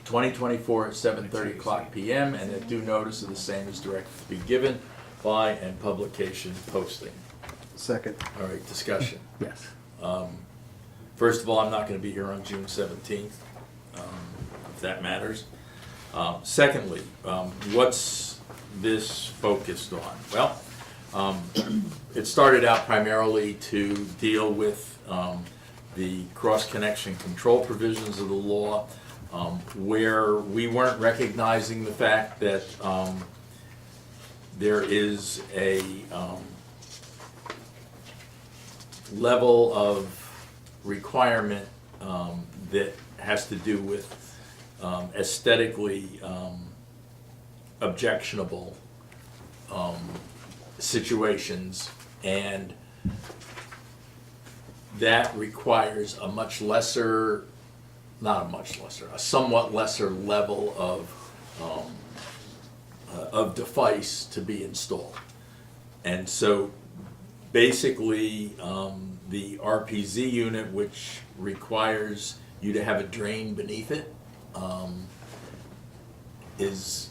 2024 at 7:30 PM, and that due notice of the same is directed to be given by and publication posting. Second. All right, discussion. yes. First of all, I'm not gonna be here on June 17th, if that matters. Secondly, what's this focused on? Well, it started out primarily to deal with the cross-connection control provisions of the law, where we weren't recognizing the fact that there is a level of requirement that has to do with aesthetically objectionable situations, and that requires a much lesser, not a much lesser, a somewhat lesser level of device to be installed. And so basically, the RPZ unit, which requires you to have a drain beneath it, is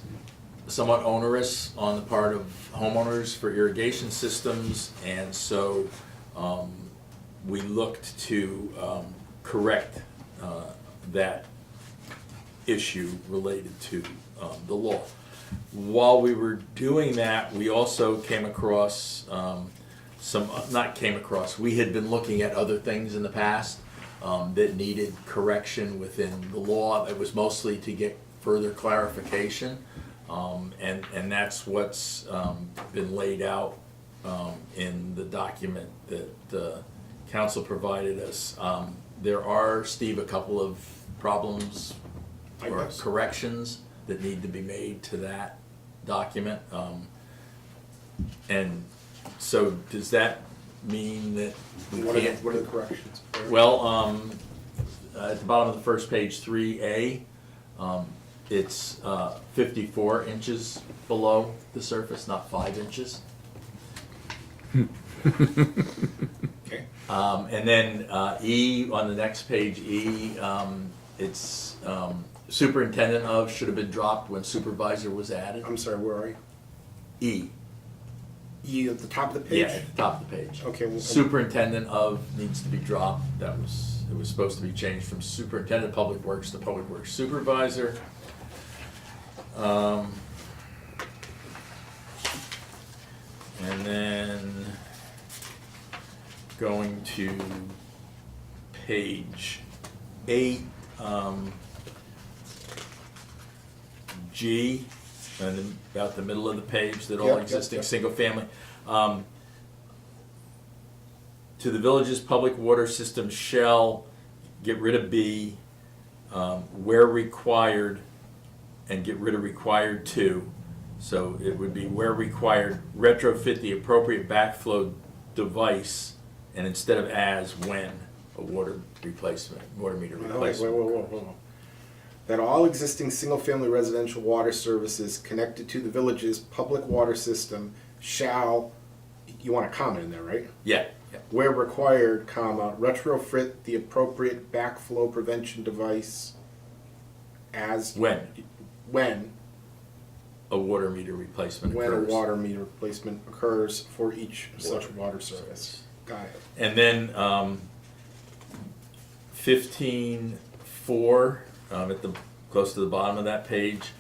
somewhat onerous on the part of homeowners for irrigation systems, and so we looked to correct that issue related to the law. While we were doing that, we also came across we had been looking at other things in the past that needed correction within the law. It was mostly to get further clarification, and that's what's been laid out in the document that the council provided us. There are, Steve, a couple of problems or Yes. corrections that need to be made to that document. And so does that mean that we What are can't? the corrections? Well, at the bottom of the first page, 3A, it's 54 inches below the surface, not 5 inches. Okay. And then E, on the next page, E, it's superintendent of should have been dropped when supervisor was added. I'm sorry, where are you? E. E at the top of the Yeah, page? at the top of the page. Okay, well- Superintendent of needs to be dropped. It was supposed to be changed from superintendent of public works to public works supervisor. And then going to page 8, G, and about the middle of the page, that all Yep, yep, existing yep. single-family. To the village's public water system shall, get rid of B, where required, and get rid of required to. So it would be where required, retrofit the appropriate backflow device, and instead of as, when, a water replacement, water meter Wait, replacement. whoa. That all existing single-family residential water services connected to the village's public water system shall, you want a comma in there, right? Yeah, yeah. Where required, comma, retrofit the appropriate backflow prevention device as. When A water meter replacement when a occurs. water meter replacement occurs for each such water service. Got it. And then 15.4, at the close to the bottom of that page,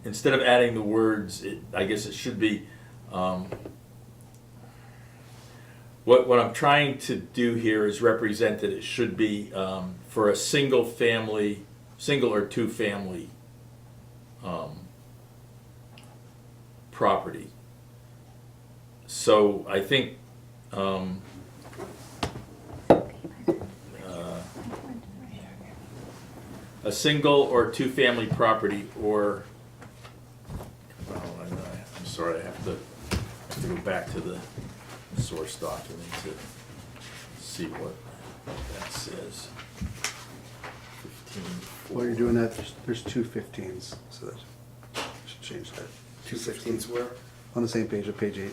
instead of adding the words, I guess it should be. What I'm trying to do here is represent that it should be for a single or two family property. So I think a single or two family property, or I'm sorry, I have to go back to the source document to see what that says. 15. While you're doing that, there's two 15s, so that should change that. 215's where? On the same page of page 8.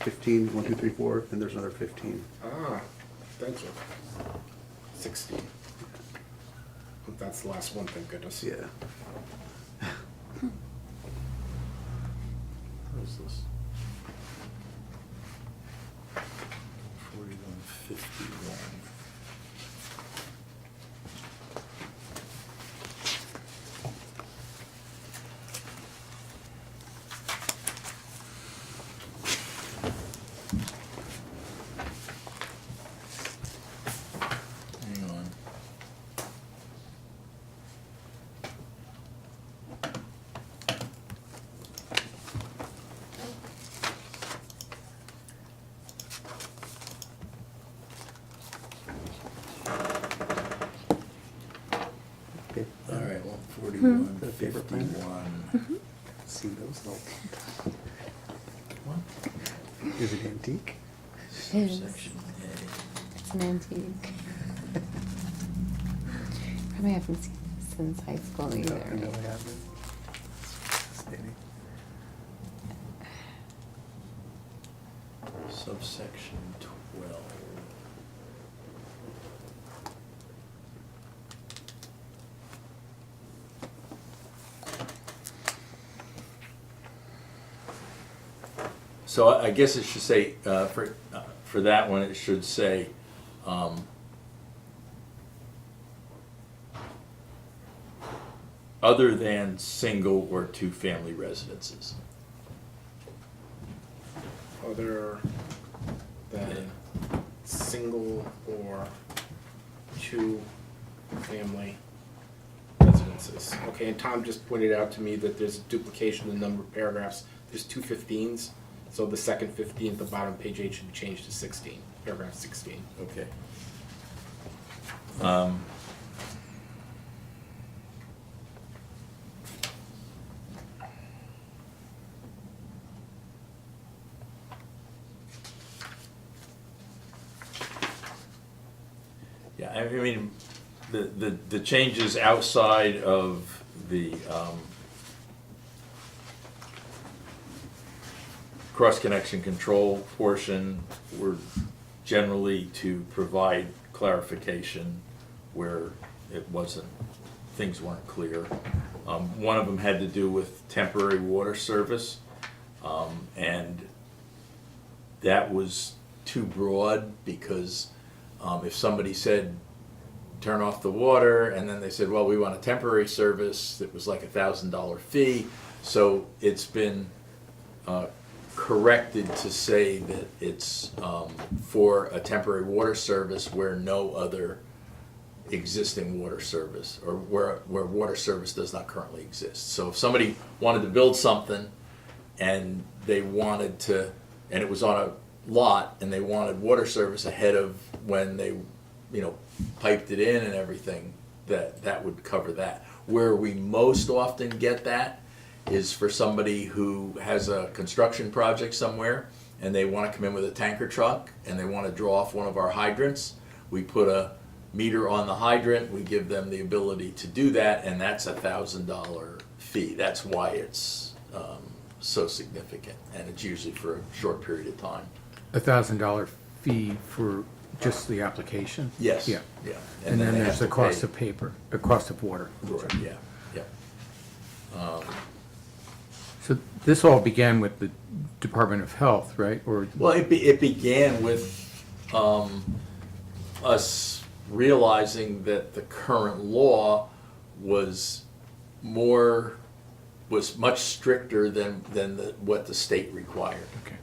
15, 1, 2, 3, 4, and there's another 15. Ah, thank you. 16. That's the last one, thank goodness. Yeah. What is this? 4151. Hang on. Okay. All right, 141, Got a paper plan? 51. See those? What? Is it antique? Subsection It's an antique. Probably haven't seen this since high school either. I know I have it. Fascinating. A. Subsection 12. So I guess it should say, for that one, it should say, other than single or two-family residences. Other than single or two family residences. Okay, and Tom just pointed out to me that there's a duplication in the number of paragraphs. There's two 15s, so the second 15 at the bottom of page 8 should be changed to 16, paragraph 16. Okay. Yeah, I mean, the changes outside of the cross-connection control portion were generally to provide clarification where it wasn't things weren't clear. One of them had to do with temporary water service, and that was too broad because if somebody said, turn off the water, and then they said, well, we want a temporary service, it was like $1,000 fee. So it's been corrected to say that it's for a temporary water service where no other existing water service, or where water service does not currently exist. So if somebody wanted to build something and they wanted to, and it was on a lot, and they wanted water service ahead of when they, piped it in and everything, that would cover that. Where we most often get that is for somebody who has a construction project somewhere and they want to come in with a tanker truck and they want to draw off one of our hydrants. We put a meter on the hydrant, we give them the ability to do that, and that's $1,000 fee. That's why it's so significant, and it's usually for a short period of time. $1,000 fee for just the application? Yes. Yeah. Yeah. And then they there's have the to cost pay- of paper, the cost of water. Right, yeah, yeah. So this all began with the Department of Health, right? Or, Well, it began with us realizing that the current law was much stricter than what the state required. okay,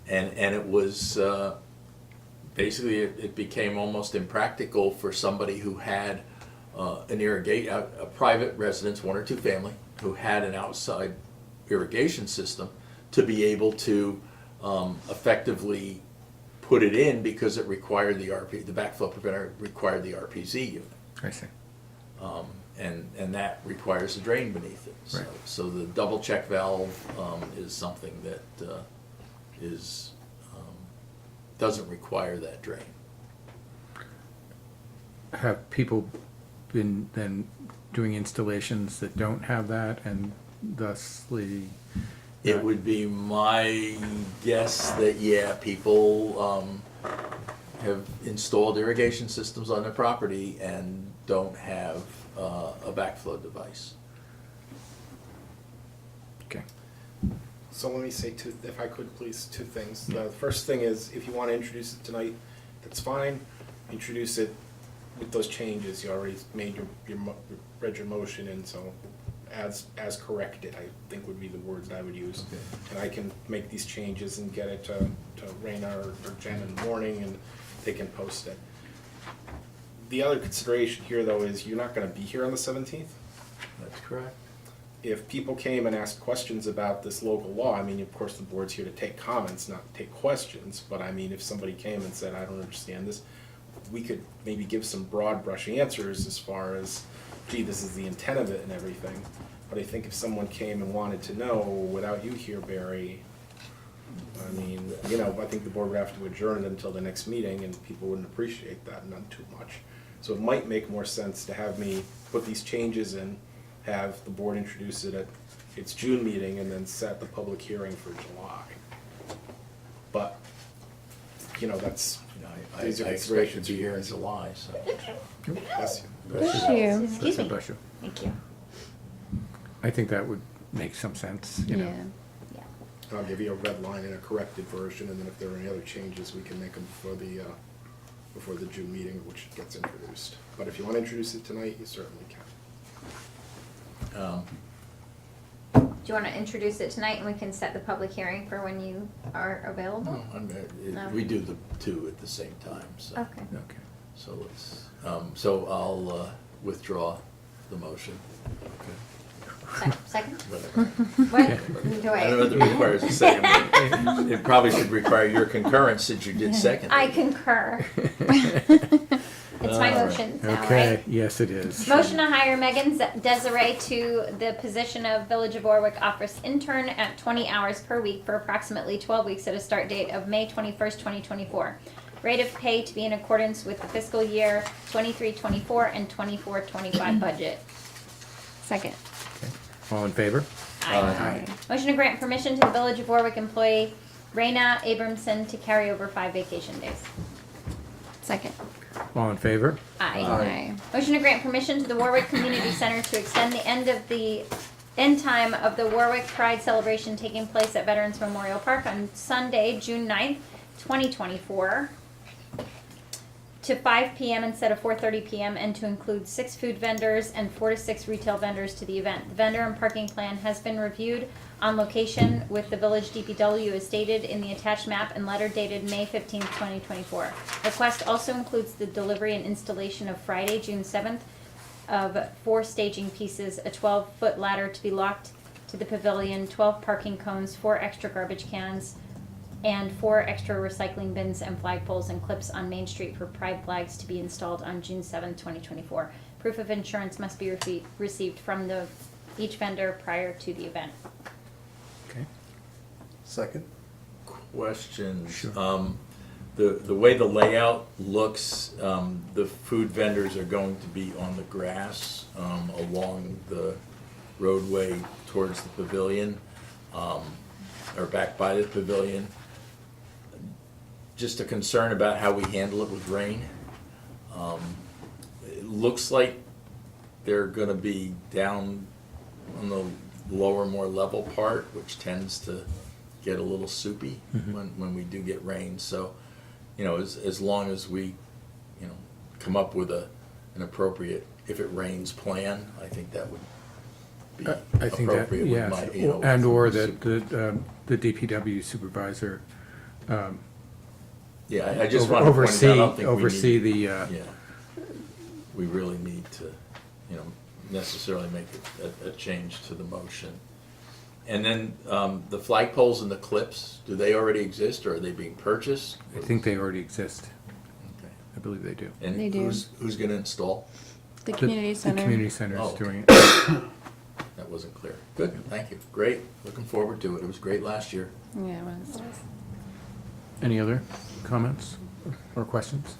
And it was, basically, it became almost impractical for somebody who had a private residence, 1 or 2 family, who had an outside irrigation system, to be able to effectively put it in, because it required the backflow preventer required the RPZ unit. I see. And that requires a drain beneath it. Right. So the double check valve is something that doesn't require that drain. Have people been then doing installations that don't have that, and thusly? It would be my guess that, yeah, people have installed irrigation systems on their property and don't have a backflow device. Okay. So let me say if I could please, 2 things. The first thing is, if you want to introduce it tonight, that's fine. Introduce it with those changes. You already made read your motion, and so as corrected, I think would be the words I would use. Okay. And I can make these changes and get it to Raina or Jen in the morning, and they can post it. The other consideration here, though, is you're not going to be here on the 17th. That's correct. If people came and asked questions about this local law, I mean, of course, the board's here to take comments, not take questions, but I mean, if somebody came and said, I don't understand this, we could maybe give some broad brush answers as far as, gee, this is the intent of it and everything. But I think if someone came and wanted to know, without you here, Barry, I mean, I think the board would have to adjourn it until the next meeting, and people wouldn't appreciate that, none too much. So it might make more sense to have me put these changes in, have the board introduce it at its June meeting, and then set the public hearing for July. But, that's, I these are expect to considerations be you here in guys. July, so. Bless you. Bless you. Excuse me. Bless you. Thank you. I think that would make some sense, you know. Yeah. I'll give you a red line and a corrected version, and then if there are any other changes, we can make them before the June meeting, which gets introduced. But if you want to introduce it tonight, you certainly can. Do you want to introduce it tonight and we can set the public hearing for when you are available? No. We do the 2 at the same time, so. Okay. Okay. So so I'll withdraw the motion. Second? Whatever. What? Do I don't know if it requires a second, but it probably should require your concurrence since you did second. I concur. It's my All right. motion now, Okay, right? yes, it is. Motion to hire Megan Desiree to the position of Village of Warwick office intern at 20 hours per week for approximately 12 weeks at a start date of May 21st, 2024. Rate of pay to be in accordance with the fiscal year 23-24 and 24-25 budget. Second. Okay. All in favor? Aye. Motion to grant permission to the Village of Warwick employee Raina Abramson to carry over 5 vacation days. Second. All in favor? Aye. Aye. Motion to grant permission to the Warwick Community Center to extend the end time of the Warwick Pride celebration taking place at Veterans Memorial Park on Sunday, June 9th, 2024, to 5 p.m. instead of 4:30 p.m. and to include 6 food vendors and 4 to 6 retail vendors to the event. The vendor and parking plan has been reviewed on location with the Village DPW as stated in the attached map and letter dated May 15th, 2024. Request also includes the delivery and installation of Friday, June 7th, of 4 staging pieces, a 12-foot ladder to be locked to the pavilion, 12 parking cones, 4 extra garbage cans, and 4 extra recycling bins and flagpoles and clips on Main Street for pride flags to be installed on June 7th, 2024. Proof of insurance must be received from each vendor prior to the event. Okay. Second? Questions? Sure. The way the layout looks, the food vendors are going to be on the grass along the roadway towards the pavilion, or back by the pavilion. Just a concern about how we handle it with rain. It looks like they're gonna be down on the lower, more level part, which tends to get a little soupy when we do get rain. So, you know, as long as we, you know, come up with an appropriate, if it rains plan, I think that would be I think that, appropriate with yes, my, you know. and or that the DPW supervisor Yeah, I just want to point it out, I don't think we oversee need- the, Yeah, we really need to, you know, necessarily make a change to the motion. And then the flagpoles and the clips, do they already exist or are they being purchased? I think they already exist. Okay. I believe they do. And They do. who's going to install? The community The center. community center is Oh. doing it. That wasn't clear. Good, thank you. Great, looking forward to it. It was great last year. Yeah, it was. Any other comments or questions?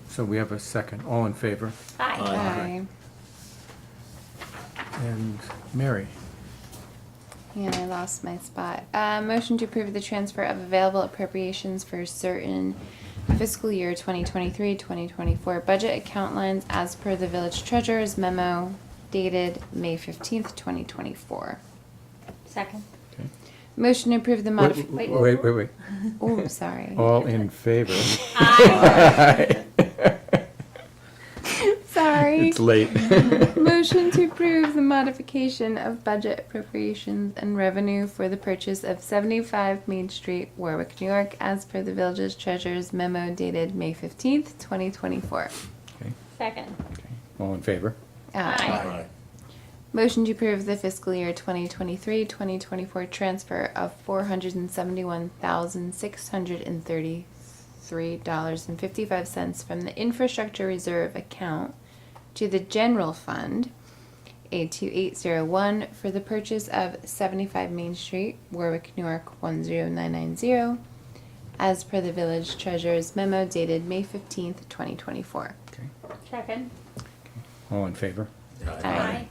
So we have a second. All in favor? Aye. Aye. And Mary? And I lost my spot. Motion to approve the transfer of available appropriations for certain fiscal year 2023-2024 budget account lines as per the village treasurer's memo dated May 15th, 2024. Second. Okay. Motion to approve the Wait, modification. wait. Oh, sorry. All in favor? Aye. Sorry. It's late. Motion to approve the modification of budget appropriations and revenue for the purchase of 75 Main Street, Warwick, New York, as per the village's treasurer's memo dated May 15th, 2024. Okay, Second. okay. All in favor? Aye. Aye. Motion to approve the fiscal year 2023-2024 transfer of $471,633.55 from the infrastructure reserve account to the general fund, A2801, for the purchase of 75 Main Street, Warwick, New York 10990, as per the village treasurer's memo dated May 15th, 2024. Okay. Second. All in favor? Aye.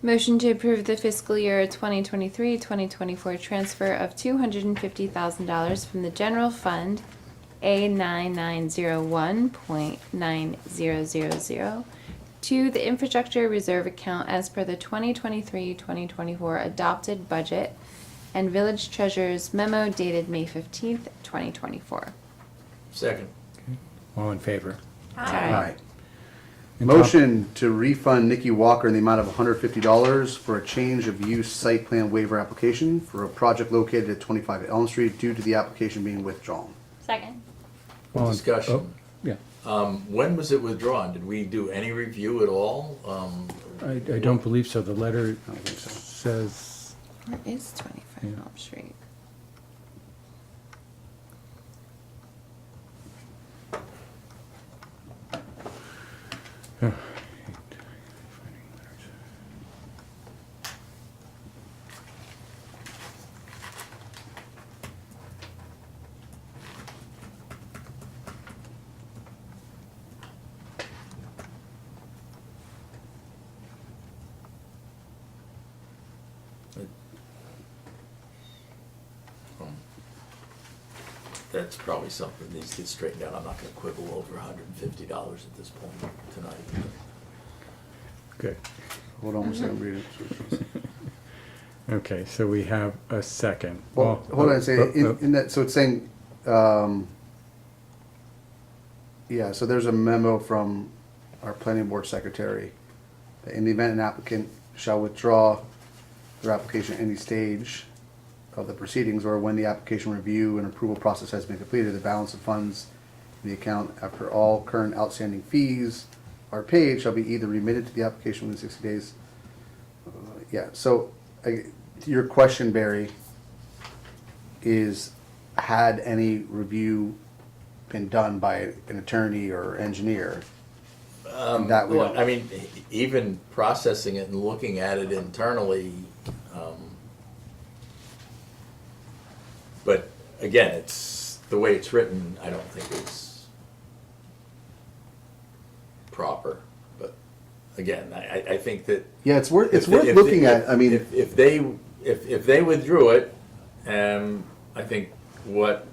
Motion to approve the fiscal year 2023-2024 transfer of $250,000 from the general fund A9901.9000 to the infrastructure reserve account as per the 2023-2024 adopted budget and village treasurer's memo dated May 15th, 2024. Second. All in favor? Aye. And Tom- Motion to refund Nikki Walker in the amount of $150 for a change of use site plan waiver application for a project located at 25 Elm Street due to the application being withdrawn. Second. all in- Discussion. oh, Yeah, When was it withdrawn? Did we do any review at all? I don't believe so. The letter I don't think so. says, Where is 25 Yeah. Elm Street? that's probably something that needs to get straightened out. I'm not gonna quibble over $150 at this point tonight. Good. Hold on one second, read it. Okay, so we have a second. Well, hold on a second, in that, so it's saying, yeah, so there's a memo from our planning board secretary. That in the event an applicant shall withdraw their application at any stage of the proceedings, or when the application review and approval process has been completed, the balance of funds in the account after all current outstanding fees are paid shall be either remitted to the application within 60 days. Yeah, so, your question, Barry, is had any review been done by an attorney or engineer? That we Well, don't- I mean, even processing it and looking at it internally, but again, it's, the way it's written, I don't think it's proper. But again, I think that. Yeah, it's worth if- looking at, I mean, If they withdrew it, I think what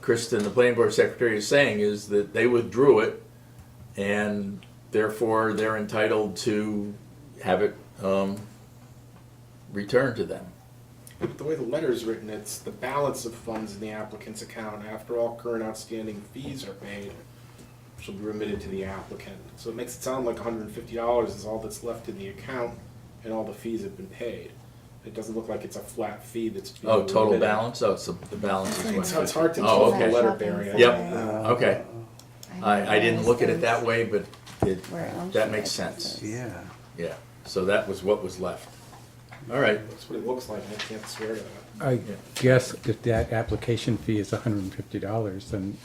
Kristen, the planning board secretary, is saying is that they withdrew it, and therefore they're entitled to have it returned to them. But the way the letter is written, it's the balance of funds in the applicant's account after all current outstanding fees are paid shall be remitted to the applicant. So it makes it sound like $150 is all that's left in the account and all the fees have been paid. It doesn't look like it's a flat fee that's being Oh, total remitted. balance? Oh, so the balance is It's it's hard to Oh, tell from the okay. letter, Barry. Yep, okay. I didn't look at it that way, but Where else that should makes I put sense. this? yeah. Yeah, so that was what was left. All right. That's what it looks like, I can't swear to that. I guess if that application fee is $150, then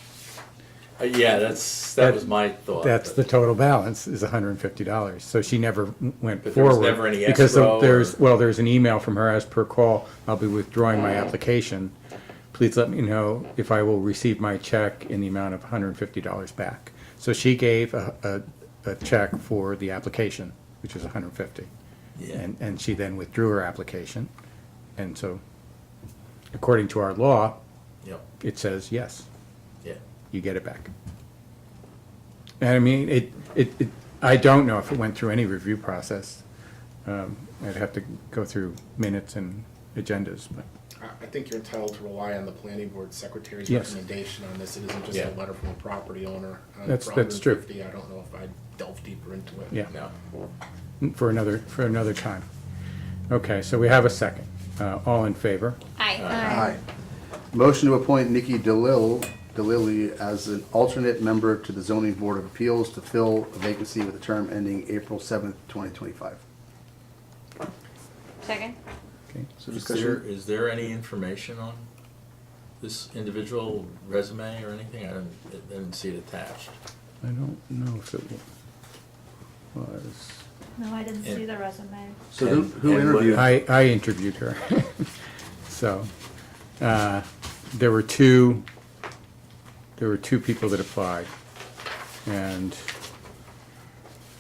Yeah, that was my thought. that's the total balance, is $150. So she never went But there was forward. never any Because escrow there's an email from her as per call, I'll be withdrawing my application. Please let me know if I will receive my check in the amount of $150 back. So she gave a check for the application, which was $150. Yeah. And she then withdrew her application. And so, according to our law, Yep, it says, yes, yeah. you get it back. And I mean, I don't know if it went through any review process. I'd have to go through minutes and agendas, but, I think you're entitled to rely on the planning board secretary's Yes. recommendation on this. It isn't just Yeah. a letter from a property owner. That's For true. $150, I don't know if I'd delve deeper into it. yeah, No. for another time. Okay, so we have a second. All in favor? Aye. Aye. Motion to appoint Nikki DeLilly as an alternate member to the zoning board of appeals to fill a vacancy with a term ending April 7th, 2025. Second? Okay, So Is there any information on this individual resume or anything? I didn't see it attached. I don't know if it was. No, I didn't Yeah. see the resume. So And- who and what- interviewed? I interviewed her. So, there were two people that applied. And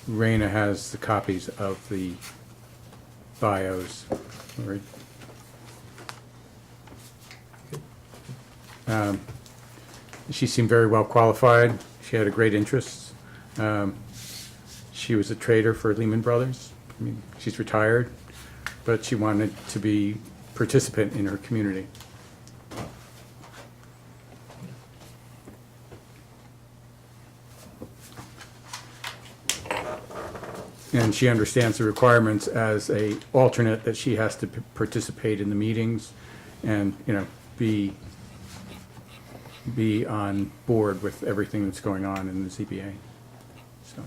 Raina has the copies of the bios. Right. She seemed very well qualified. She had a great interest. She was a trader for Lehman Brothers. I mean, she's retired, but she wanted to be participant in her community. And she understands the requirements as a alternate, that she has to participate in the meetings and, be on board with everything that's going on in the ZBA. So,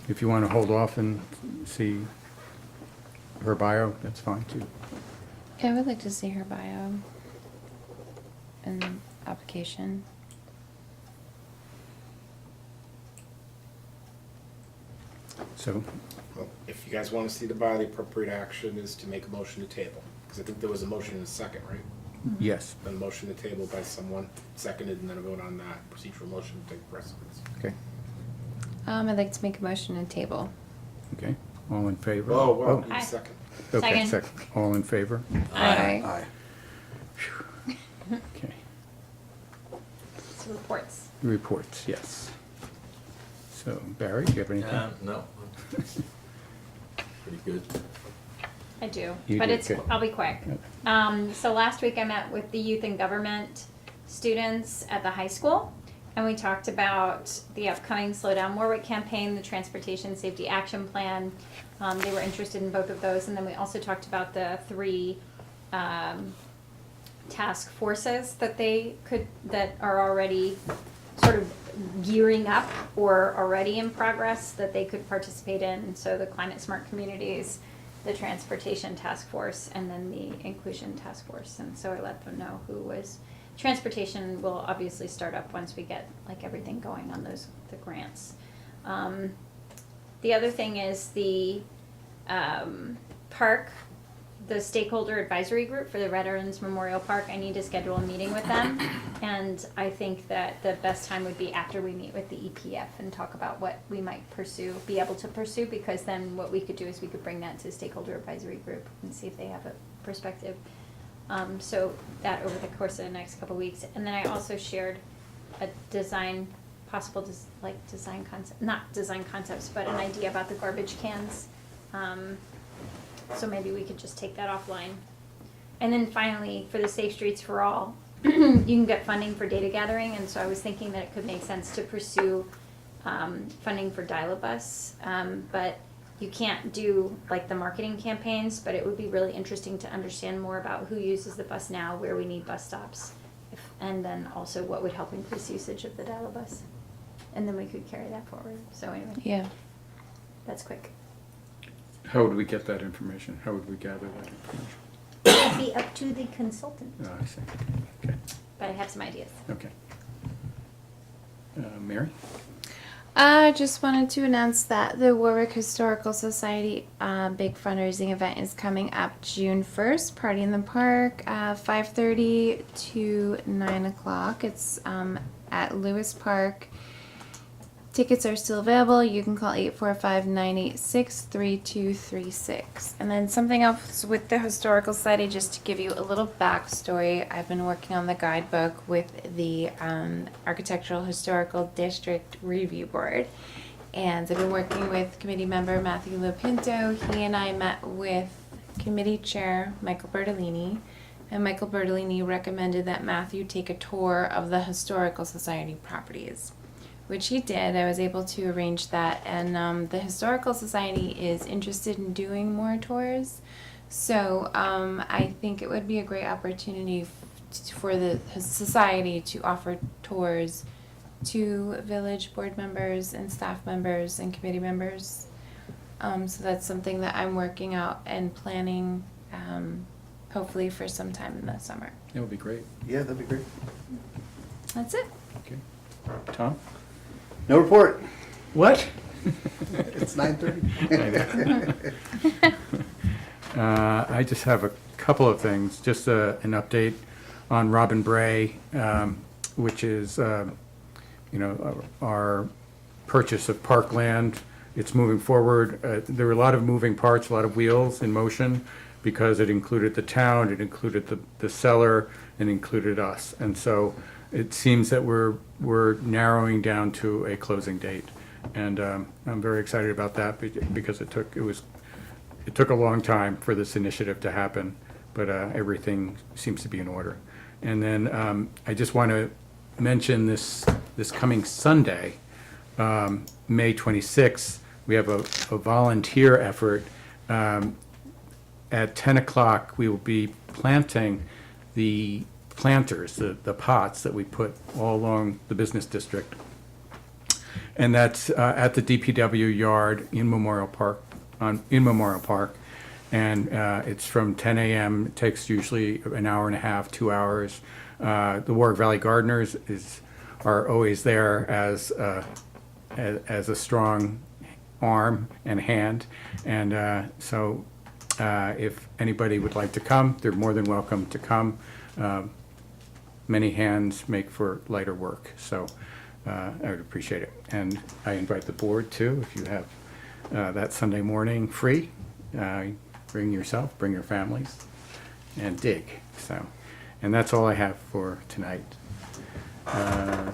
if you want to hold off and see her bio, that's fine too. Yeah, I would like to see her bio and application. So, Well, if you guys want to see the bio, the appropriate action is to make a motion to table. Because I think there was a motion in a second, right? yes, Then a motion to table by someone, seconded, and then a vote on that procedural motion to take precedence. okay, I'd like to make a motion and table. okay. All in favor? Oh, well, Aye. second. Okay, Second. All in favor? Aye. Aye. Okay. So reports. Reports, yes. So Barry, do you have anything? No. Pretty good. I do, You but do, it's, good. I'll be quick. So last week I met with the youth and government students at the high school, and we talked about the upcoming Slow Down Warwick campaign, the Transportation Safety Action Plan. They were interested in both of those, and then we also talked about the 3 task forces that are already sort of gearing up or already in progress that they could participate in. So the Climate Smart Communities, the Transportation Task Force, and then the Inclusion Task Force. And so I let them know who was. Transportation will obviously start up once we get like everything going on the grants. The other thing is the park, the stakeholder advisory group for the Veterans Memorial Park. I need to schedule a meeting with them, and I think that the best time would be after we meet with the EPF and talk about what we might be able to pursue, because then what we could do is we could bring that to stakeholder advisory group and see if they have a perspective. So that over the course of the next couple of weeks. And then I also shared a not design concepts, but an idea about the garbage cans. So maybe we could just take that offline. And then finally, for the Safe Streets for All, you can get funding for data gathering, and so I was thinking that it could make sense to pursue funding for Dial-A-Bus. But you can't do like the marketing campaigns, but it would be really interesting to understand more about who uses the bus now, where we need bus stops, and then also what would help increase usage of the Dial-A-Bus. And then we could carry that forward. So anyway, Yeah. that's quick. How would we get that information? How would we gather that information? It would be up to the consultant, Oh, I see. Okay, but I have some ideas. okay. Mary? I just wanted to announce that the Warwick Historical Society big fundraising event is coming up June 1st, Party in the Park, 5:30 to 9 o'clock. It's at Lewis Park. Tickets are still available. You can call 845-986-3236. And then something else with the Historical Society, just to give you a little backstory. I've been working on the guidebook with the Architectural Historical District Review Board. And I've been working with committee member Matthew Lopinto. He and I met with committee chair Michael Bertolini. And Michael Bertolini recommended that Matthew take a tour of the Historical Society properties, which he did. I was able to arrange that, and the Historical Society is interested in doing more tours. So I think it would be a great opportunity for the society to offer tours to village board members and staff members and committee members. So that's something that I'm working out and planning, hopefully for some time in the summer. That would be great. Yeah, that'd be great. That's it. Okay. Tom? No report. What? It's 9:30. I just have a couple of things. Just an update on Robin Bray, which is, our purchase of parkland. It's moving forward. There were a lot of moving parts, a lot of wheels in motion, because it included the town, it included the seller, and included us. And so it seems that we're narrowing down to a closing date. And I'm very excited about that because it took a long time for this initiative to happen, but everything seems to be in order. And then I just want to mention this coming Sunday, May 26th, we have a volunteer effort. At 10 o'clock, we will be planting the planters, the pots that we put all along the business district. And that's at the DPW yard in Memorial Park, and it's from 10 a.m. It takes usually an hour and a half, 2 hours. The Warwick Valley Gardeners are always there as a strong arm and hand, and so if anybody would like to come, they're more than welcome to come. Many hands make for lighter work, so I would appreciate it. And I invite the board too, if you have that Sunday morning free, bring yourself, bring your families, and dig. So, and that's all I have for tonight.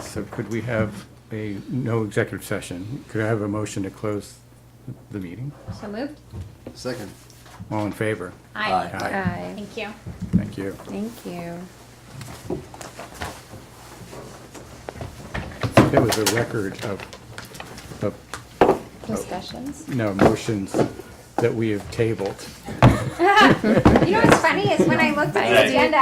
So could we have no executive session? Could I have a motion to close the meeting? So moved? Second. All in favor? Aye. Aye. Thank you. Thank you. Thank you. That was a record of Discussions? motions that we have tabled. You know what's funny is when I looked at the agenda,